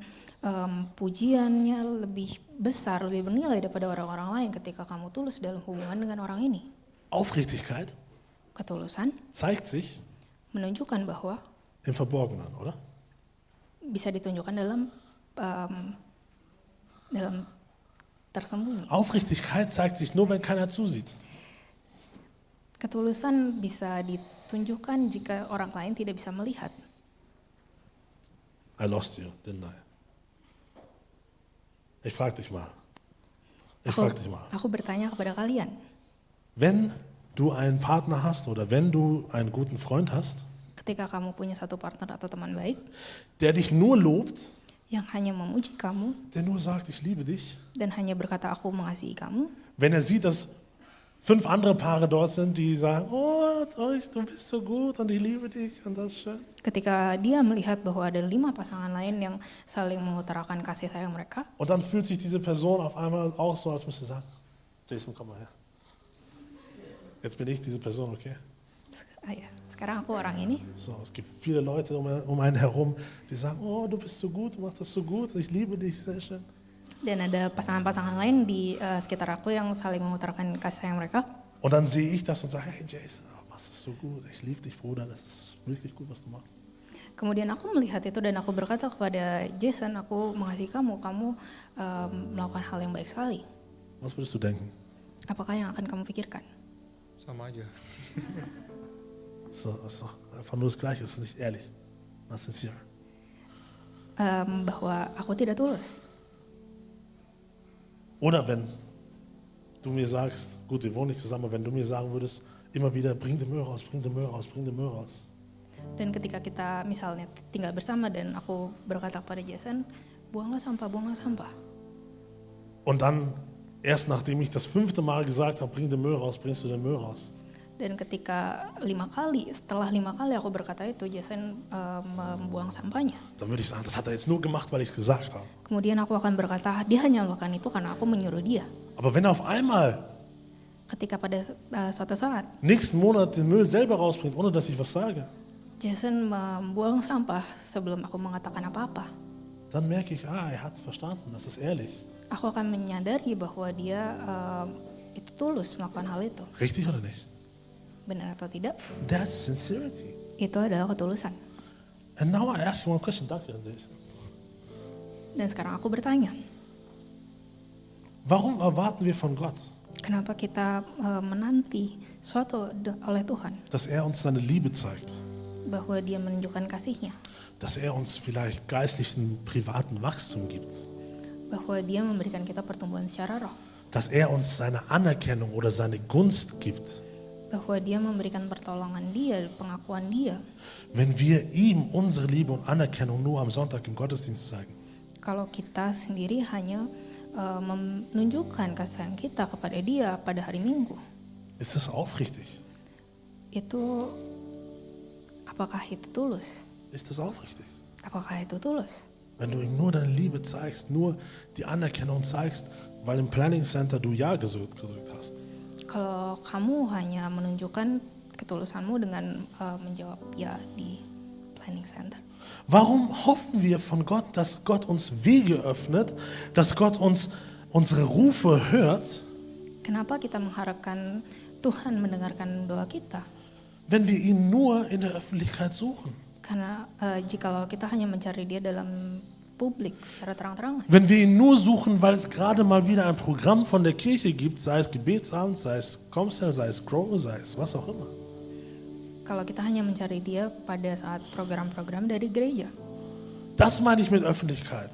pujiannya lebih besar, lebih bernilai daripada orang-orang lain ketika kamu tulus dalam hubungan dengan orang ini. Aufrichtigkeit Ketulusan zeigt sich menunjukkan bahwa im Verborgenen, oder? bisa ditunjukkan dalam tersembunyi. Aufrichtigkeit zeigt sich nur, wenn keiner zusieht. Ketulusan bisa ditunjukkan jika orang lain tidak bisa melihat. I lost you, didn't I? Ich frage dich mal. Aku bertanya kepada kalian, Wenn du einen Partner hast oder wenn du einen guten Freund hast, ketika kamu punya satu partner atau teman baik der dich nur lobt, yang hanya memuji kamu der nur sagt, ich liebe dich, dan hanya berkata aku mengasihi kamu, wenn er sieht, dass 5 andere Paare dort sind, die sagen, oh, du bist so gut und ich liebe dich und das ist schön. ketika dia melihat bahwa ada 5 pasangan lain yang saling mengutarakan kasih sayang mereka, Und dann fühlt sich diese Person auf einmal auch so, als müsste sagen, Jason, komm mal her. Jetzt bin ich diese Person, okay? sekarang aku orang ini. So, es gibt viele Leute um einen herum, die sagen, oh, du bist so gut, du machst das so gut, ich liebe dich, sehr schön. Dan ada pasangan-pasangan lain di sekitar aku yang saling mengutarakan kasih sayang mereka. Und dann sehe ich das und sage, hey Jason, du machst das so gut, ich liebe dich, Bruder, das ist wirklich gut, was du machst. Kemudian aku melihat itu dan aku berkata kepada Jason, aku mengasihi kamu, melakukan hal yang baik sekali. Was würdest du denken? Apakah yang akan kamu pikirkan? Sama aja. So, ist doch einfach nur das Gleiche, es ist nicht ehrlich, not sincere. Bahwa aku tidak tulus. Oder wenn du mir sagst, gut, wir wohnen nicht zusammen, aber wenn du mir sagen würdest, immer wieder, bring den Müll raus, bring den Müll raus, bring den Müll raus. Dan ketika kita misalnya tinggal bersama dan aku berkata kepada Jason, buanglah sampah. Und dann, erst nachdem ich das 5. Mal gesagt habe, bring den Müll raus, bringst du den Müll raus. Dan ketika setelah 5 kali aku berkata itu, Jason membuang sampahnya. Dann würde ich sagen, das hat er jetzt nur gemacht, weil ich es gesagt habe. Kemudian aku akan berkata, dia hanya melakukan itu karena aku menyuruh dia. Aber wenn er auf einmal Ketika pada suatu saat, nächsten Monat den Müll selber rausbringt, ohne dass ich was sage, Jason membuang sampah sebelum aku mengatakan apa-apa, dann merke ich, er hat es verstanden, das ist ehrlich. aku akan menyadari bahwa dia itu tulus melakukan hal itu. Richtig oder nicht? Benar atau tidak? That's sincerity. Itu adalah ketulusan. And now I ask you one question, danke, Jason. Dan sekarang aku bertanya, Warum erwarten wir von Gott, kenapa kita menanti suatu oleh Tuhan, dass er uns seine Liebe zeigt? bahwa dia menunjukkan kasihnya, Dass er uns vielleicht geistlichen, privaten Wachstum gibt? bahwa dia memberikan kita pertumbuhan secara roh, Dass er uns seine Anerkennung oder seine Gunst gibt? bahwa dia memberikan pertolongan dia, pengakuan dia. Wenn wir ihm unsere Liebe und Anerkennung nur am Sonntag im Gottesdienst zeigen? Kalau kita sendiri hanya menunjukkan kasih sayang kita kepada dia pada hari Minggu, Ist das aufrichtig? Apakah itu tulus? Ist das aufrichtig? Apakah itu tulus? Wenn du ihm nur deine Liebe zeigst, nur die Anerkennung zeigst, weil im Planning Center du Ja gedrückt hast. Kalau kamu hanya menunjukkan ketulusanmu dengan menjawab ya di Planning Center. Warum hoffen wir von Gott, dass Gott uns Wege öffnet, dass Gott uns unsere Rufe hört, Kenapa kita mengharapkan Tuhan mendengarkan doa kita? wenn wir ihn nur in der Öffentlichkeit suchen? Karena jikalau kita hanya mencari dia dalam publik secara terang-terangan. Wenn wir ihn nur suchen, weil es gerade mal wieder ein Programm von der Kirche gibt, sei es Gebetsabend, sei es Comcell, sei es Grow, sei es was auch immer. Kalau kita hanya mencari dia pada saat program-program dari gereja. Das meine ich mit Öffentlichkeit.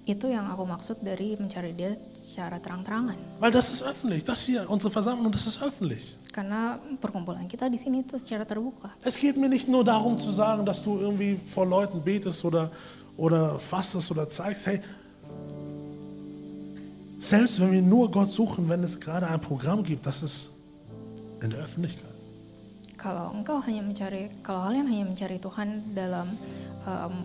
Itu yang aku maksud dari mencari dia secara terang-terangan. Weil das ist öffentlich. Das hier, unsere Versammlung, das ist öffentlich. Karena perkumpulan kita di sini itu secara terbuka. Es geht mir nicht nur darum zu sagen, dass du irgendwie vor Leuten betest oder fastest oder zeigst, hey, selbst wenn wir nur Gott suchen, wenn es gerade ein Programm gibt, das ist in der Öffentlichkeit. Kalau kalian hanya mencari Tuhan dalam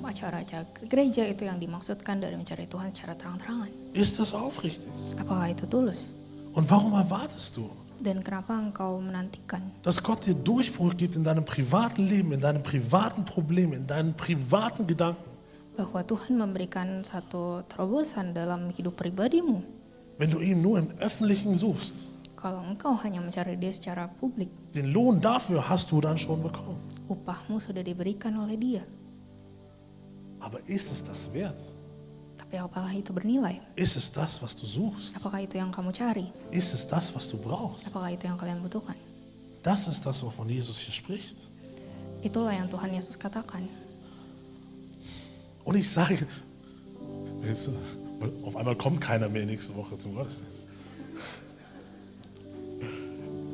acara-acara gereja, itu yang dimaksudkan dari mencari Tuhan secara terang-terangan. Ist das aufrichtig? Apakah itu tulus? Und warum erwartest du, Dan kenapa engkau menantikan? Dass Gott dir Durchbruch gibt in deinem privaten Leben, in deinem privaten Problem, in deinen privaten Gedanken. Bahwa Tuhan memberikan satu terobosan dalam hidup pribadimu. Wenn du ihn nur im Öffentlichen suchst. Kalau engkau hanya mencari dia secara publik, Den Lohn dafür hast du dann schon bekommen. upahmu sudah diberikan oleh dia. Aber ist es das wert? Tapi apakah itu bernilai? Ist es das, was du suchst? Apakah itu yang kamu cari? Ist es das, was du brauchst? Apakah itu yang kalian butuhkan? Das ist das, wovon Jesus hier spricht. Itulah yang Tuhan Yesus katakan. Und ich sage, auf einmal kommt keiner mehr nächste Woche zum Gottesdienst.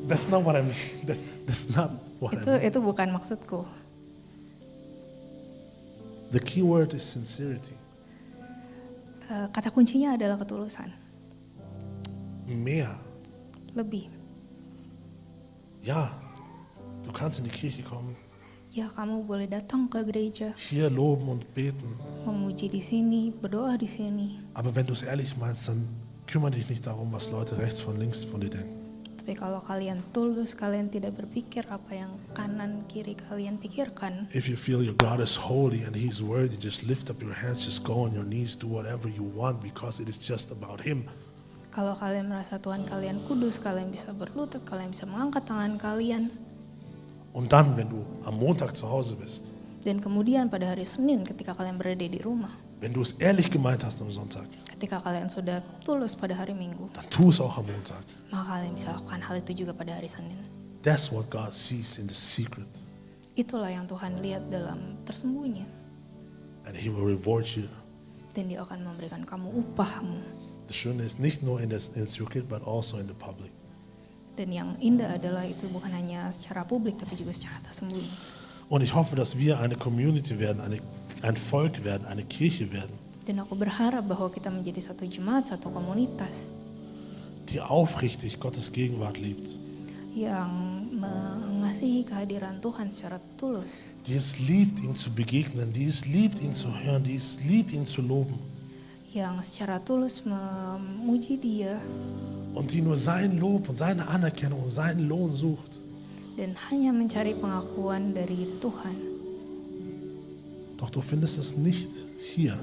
That's not what I mean. That's not what I mean. Itu bukan maksudku. The key word is sincerity. Kata kuncinya adalah ketulusan. Mehr. Lebih. Ja, du kannst in die Kirche kommen, Ya, kamu boleh datang ke gereja, hier loben und beten. memuji di sini, berdoa di sini. Aber wenn du es ehrlich meinst, dann kümmere dich nicht darum, was Leute rechts von links von dir denken. Tapi kalau kalian tulus, kalian tidak berpikir apa yang kanan kiri kalian pikirkan. If you feel your God is holy and He's worthy, just lift up your hands, just go on your knees, do whatever you want because it is just about Him. Kalau kalian merasa Tuhan kalian kudus, kalian bisa berlutut, kalian bisa mengangkat tangan kalian. Und dann, wenn du am Montag zu Hause bist, Dan kemudian pada hari Senin ketika kalian berada di rumah, wenn du es ehrlich gemeint hast am Sonntag, ketika kalian sudah tulus pada hari Minggu, dann tu es auch am Montag. maka kalian bisa lakukan hal itu juga pada hari Senin. That's what God sees in the secret. Itulah yang Tuhan lihat dalam tersembunyi. And He will reward you. Dan dia akan memberikan kamu upahmu. Das Schöne ist nicht nur in the secret, but also in the public. Dan yang indah adalah itu bukan hanya secara publik, tapi juga secara tersembunyi. Und ich hoffe, dass wir eine Community werden, ein Volk werden, eine Kirche werden, Dan aku berharap bahwa kita menjadi satu jemaat, satu komunitas die aufrichtig Gottes Gegenwart liebt, yang mengasihi kehadiran Tuhan secara tulus, die es liebt, ihm zu begegnen, die es liebt, ihn zu hören, die es liebt, ihn zu loben yang secara tulus memuji dia und die nur sein Lob und seine Anerkennung und seinen Lohn sucht. dan hanya mencari pengakuan dari Tuhan. Doch du findest es nicht hier.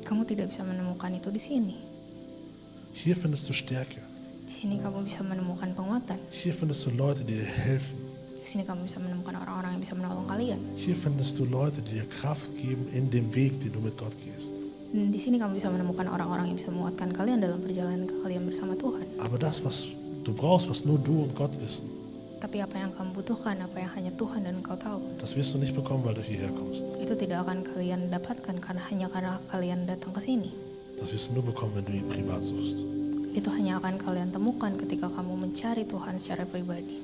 Kamu tidak bisa menemukan itu di sini. Hier findest du Stärke. Di sini kamu bisa menemukan penguatan. Hier findest du Leute, die dir helfen. Di sini kamu bisa menemukan orang-orang yang bisa menolong kalian. Hier findest du Leute, die dir Kraft geben in dem Weg, den du mit Gott gehst. Dan di sini kamu bisa menemukan orang-orang yang bisa menguatkan kalian dalam perjalanan kalian bersama Tuhan. Aber das, was du brauchst, was nur du und Gott wissen, Tapi apa yang kamu butuhkan, apa yang hanya Tuhan dan Engkau tahu, das wirst du nicht bekommen, weil du hierher kommst. itu tidak akan kalian dapatkan karena kalian datang ke sini. Das wirst du nur bekommen, wenn du ihn privat suchst. Itu hanya akan kalian temukan ketika kamu mencari Tuhan secara pribadi.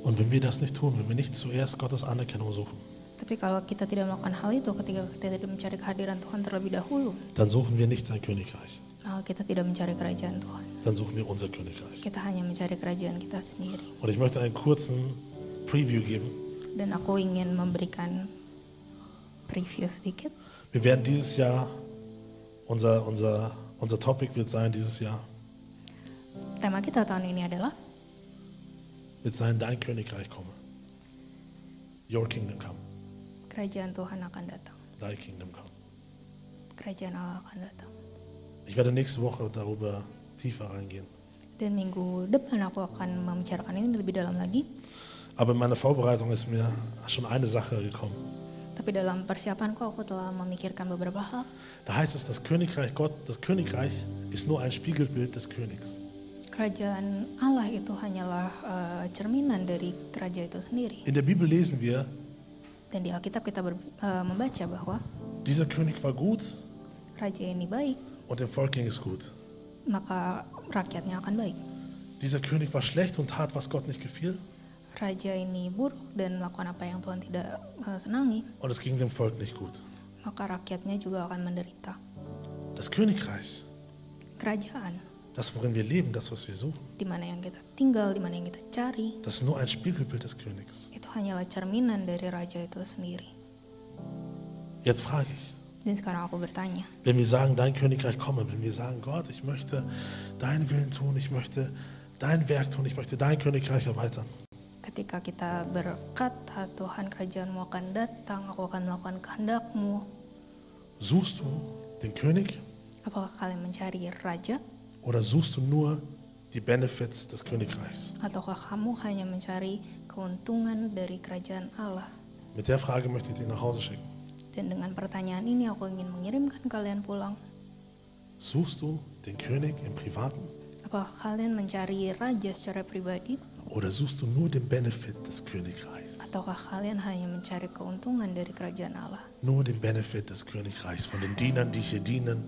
Und wenn wir das nicht tun, wenn wir nicht zuerst Gottes Anerkennung suchen, Tapi kalau kita tidak melakukan hal itu, ketika kita tidak mencari kehadiran Tuhan terlebih dahulu, dann suchen wir nicht sein Königreich. maka kita tidak mencari kerajaan Tuhan. Dann suchen wir unser Königreich. Kita hanya mencari kerajaan kita sendiri. Und ich möchte einen kurzen Preview geben. Dan aku ingin memberikan preview sedikit. Wir werden dieses Jahr, unser Topic wird sein dieses Jahr, Tema kita tahun ini adalah wird sein, dein Königreich komme. Your kingdom come. kerajaan Tuhan akan datang. Thy kingdom come. Kerajaan Allah akan datang. Ich werde nächste Woche darüber tiefer reingehen. Dan minggu depan aku akan membicarakan ini lebih dalam lagi. Aber in meiner Vorbereitung ist mir schon eine Sache gekommen. Tapi dalam persiapanku aku telah memikirkan beberapa hal. Da heißt es, das Königreich ist nur ein Spiegelbild des Königs. Kerajaan Allah itu hanyalah cerminan dari kerajaan itu sendiri. In der Bibel lesen wir, Dan di Alkitab kita membaca bahwa dieser König war gut raja ini baik, und dem Volk ging es gut. maka rakyatnya akan baik. Dieser König war schlecht und tat, was Gott nicht gefiel, Raja ini buruk dan melakukan apa yang Tuhan tidak senangi, und es ging dem Volk nicht gut. maka rakyatnya juga akan menderita. Das Königreich, Kerajaan, das worin wir leben, das was wir suchen, di mana yang kita tinggal, di mana yang kita cari, das ist nur ein Spiegelbild des Königs. itu hanyalah cerminan dari raja itu sendiri. Jetzt frage ich, Dan sekarang aku bertanya, Wenn wir sagen, dein Königreich komme, wenn wir sagen, Gott, ich möchte deinen Willen tun, ich möchte dein Werk tun, ich möchte dein Königreich erweitern. ketika kita berkata, Tuhan kerajaanmu akan datang, aku akan melakukan kehendak-Mu, Suchst du den König apakah kalian mencari raja? oder suchst du nur die Benefits des Königreichs? Ataukah kamu hanya mencari keuntungan dari kerajaan Allah? Mit der Frage möchte ich dich nach Hause schicken. Dan dengan pertanyaan ini aku ingin mengirimkan kalian pulang. Suchst du den König im Privaten Apakah kalian mencari raja secara pribadi? oder suchst du nur den Benefit des Königreichs? Ataukah kalian hanya mencari keuntungan dari kerajaan Allah? Nur den Benefit des Königreichs von den Dienern, die hier dienen.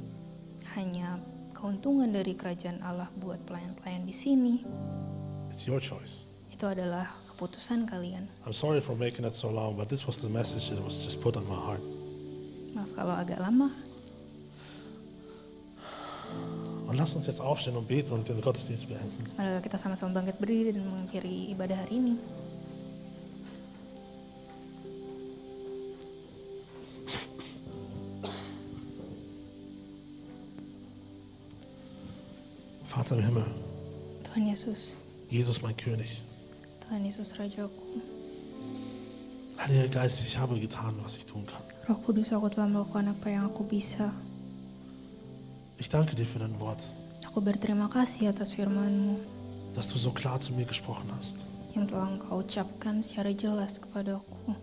Hanya keuntungan dari kerajaan Allah buat pelayan-pelayan di sini? It's your choice. Itu adalah keputusan kalian. I'm sorry for making it so long, but this was the message that was just put on my heart. Maaf kalau agak lama. Und lass uns jetzt aufstehen und beten und den Gottesdienst beenden. Marilah kita sama-sama bangkit berdiri dan mengakhiri ibadah hari ini. Vater im Himmel, Tuhan Yesus, Jesus mein König, Tuhan Yesus Rajaku, Heiliger Geist, ich habe getan, was ich tun kann. Roh Kudus, aku telah melakukan apa yang aku bisa. Ich danke dir für dein Wort, Aku berterima kasih atas firman-Mu dass du so klar zu mir gesprochen hast. yang telah Engkau ucapkan secara jelas kepadaku.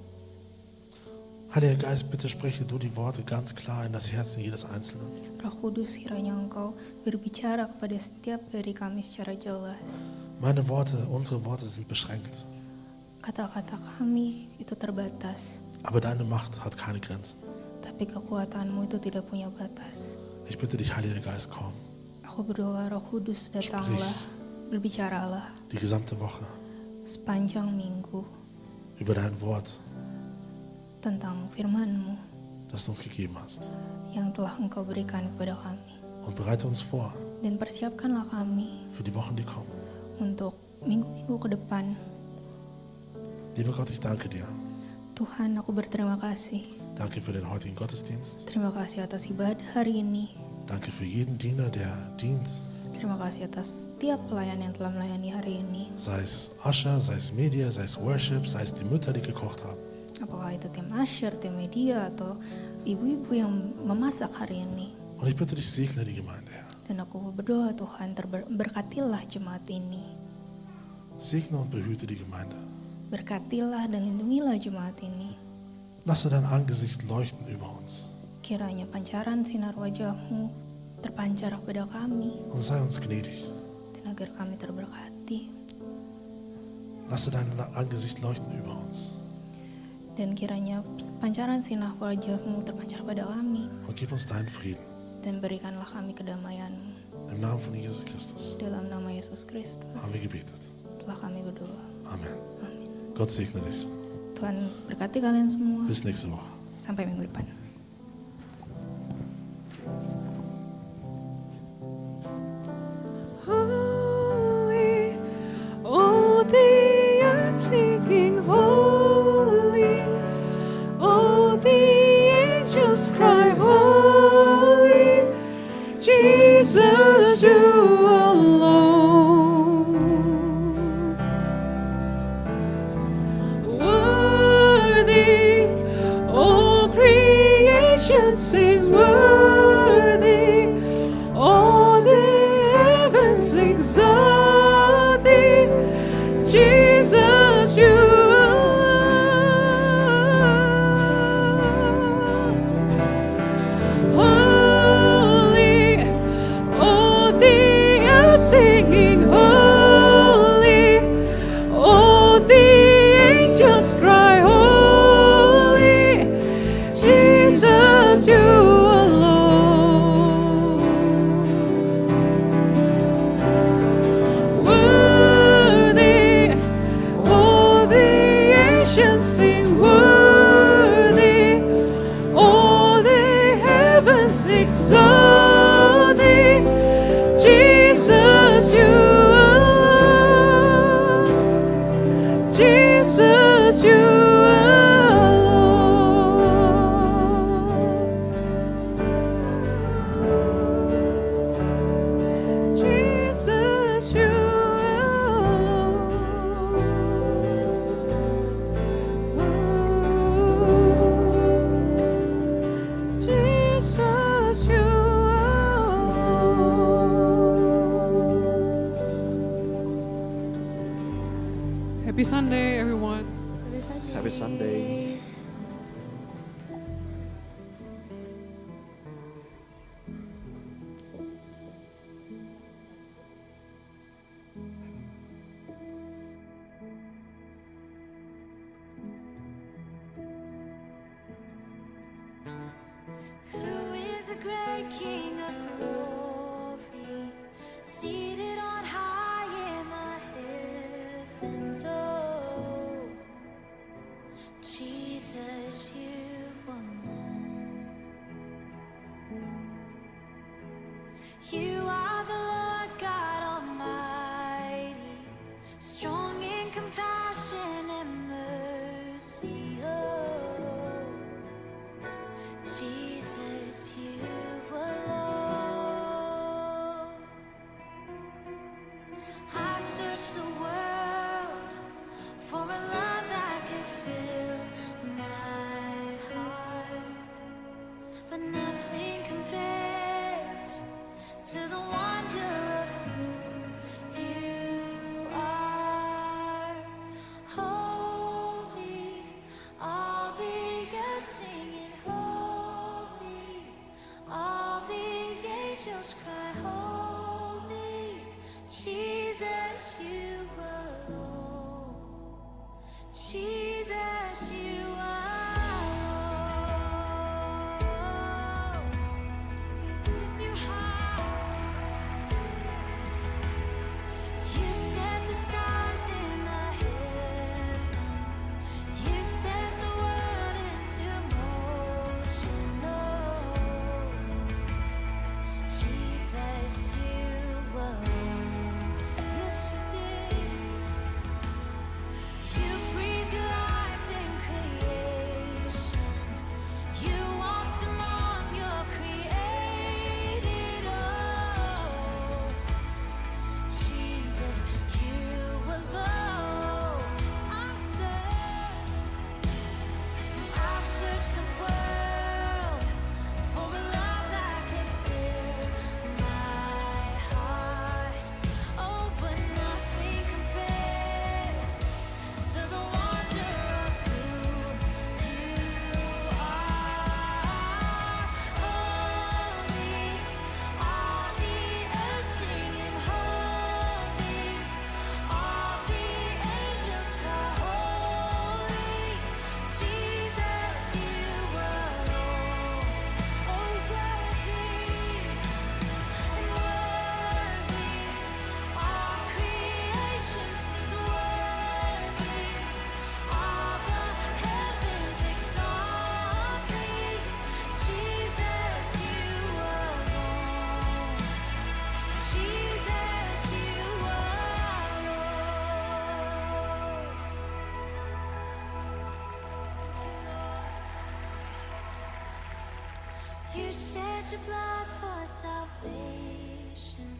Heiliger Geist, bitte spreche du die Worte ganz klar in das Herzen jedes Einzelnen. Roh Kudus, kiranya Engkau berbicara kepada setiap dari kami secara jelas. Meine Worte, unsere Worte sind beschränkt, Kata-kata kami itu terbatas, aber deine Macht hat keine Grenzen. tapi kekuatan-Mu itu tidak punya batas. Ich bitte dich, Heiliger Geist, komm, Aku berdoa, Roh Kudus, datanglah, berbicaralah die gesamte Woche sepanjang minggu über dein Wort, tentang firman-Mu das du uns gegeben hast. yang telah Engkau berikan kepada kami. Und bereite uns vor Dan persiapkanlah kami für die Wochen, die kommen. untuk minggu-minggu ke depan. Lieber Gott, ich danke dir. Tuhan, aku berterima kasih. Danke für den heutigen Gottesdienst. Terima kasih atas ibadah hari ini. Danke für jeden Diener, der dient. Terima kasih atas setiap pelayan yang telah melayani hari ini. Sei es Usher, sei es Media, sei es Worship, sei es die Mütter, die gekocht haben. Apakah itu tim Asher, tim media, atau ibu-ibu yang memasak hari ini. Und ich bitte dich, segne die Gemeinde, Herr. Dan aku berdoa, Tuhan, berkatilah jemaat ini. Segne und behüte die Gemeinde. Berkatilah dan lindungilah jemaat ini. Lasse dein Angesicht leuchten über uns. Kiranya pancaran sinar wajah-Mu terpancar kepada kami, Und sei uns gnädig. dan agar kami terberkati. Lasse dein Angesicht leuchten über uns. Dan kiranya pancaran sinar wajah-Mu terpancar pada kami, Und gib uns deinen Frieden. dan berikanlah kami kedamaian-Mu. Im Namen von Jesus Christus Dalam nama Yesus Kristus haben wir gebetet. telah kami berdoa. Amen. Amin. Gott segne dich. Tuhan berkati kalian semua. Bis nächste Woche. Sampai minggu depan. Holy, oh the earth singing holy, oh the angels cry holy, Jesus you alone. Worthy, all creation Happy Sunday, everyone. Happy Sunday. Who is the great King of glory, seated on high in the heavens? Oh, Jesus, you alone. You are the Lord God Almighty, strong in compassion and mercy. Oh, Jesus, you alone. I've searched the world for a love that can fill my heart, but nothing compares to the wonder of who you are. Holy, all the earth singing holy, all the angels cry holy, Jesus, you alone, Jesus, you alone. We lift you high. You set the stars in the heavens. You set the world into motion. Oh, Jesus, you alone. Yes, you did. You breathed your life in creation. You walked among your created. Oh, Jesus, you alone. I've searched the world for a love that can fill my heart. Oh, but nothing compares to the wonder of who you are. Holy, all the earth singing holy, all the angels cry holy, Jesus, you alone. Oh, worthy and worthy, all creation sings worthy, all the heavens exalt thee, Jesus, you alone, Jesus, you alone. You shed your blood for salvation.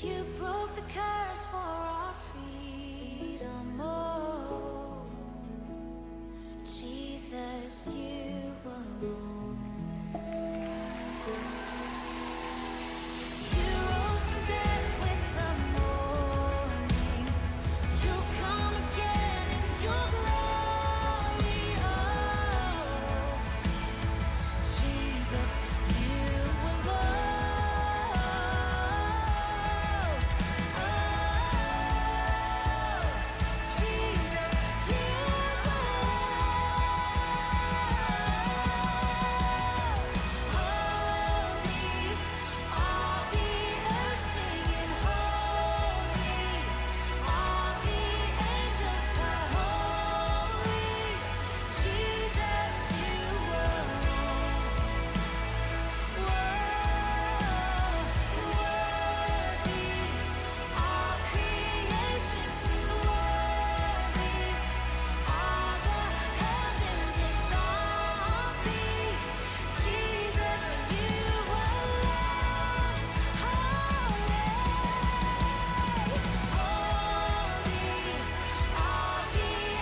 You broke the curse.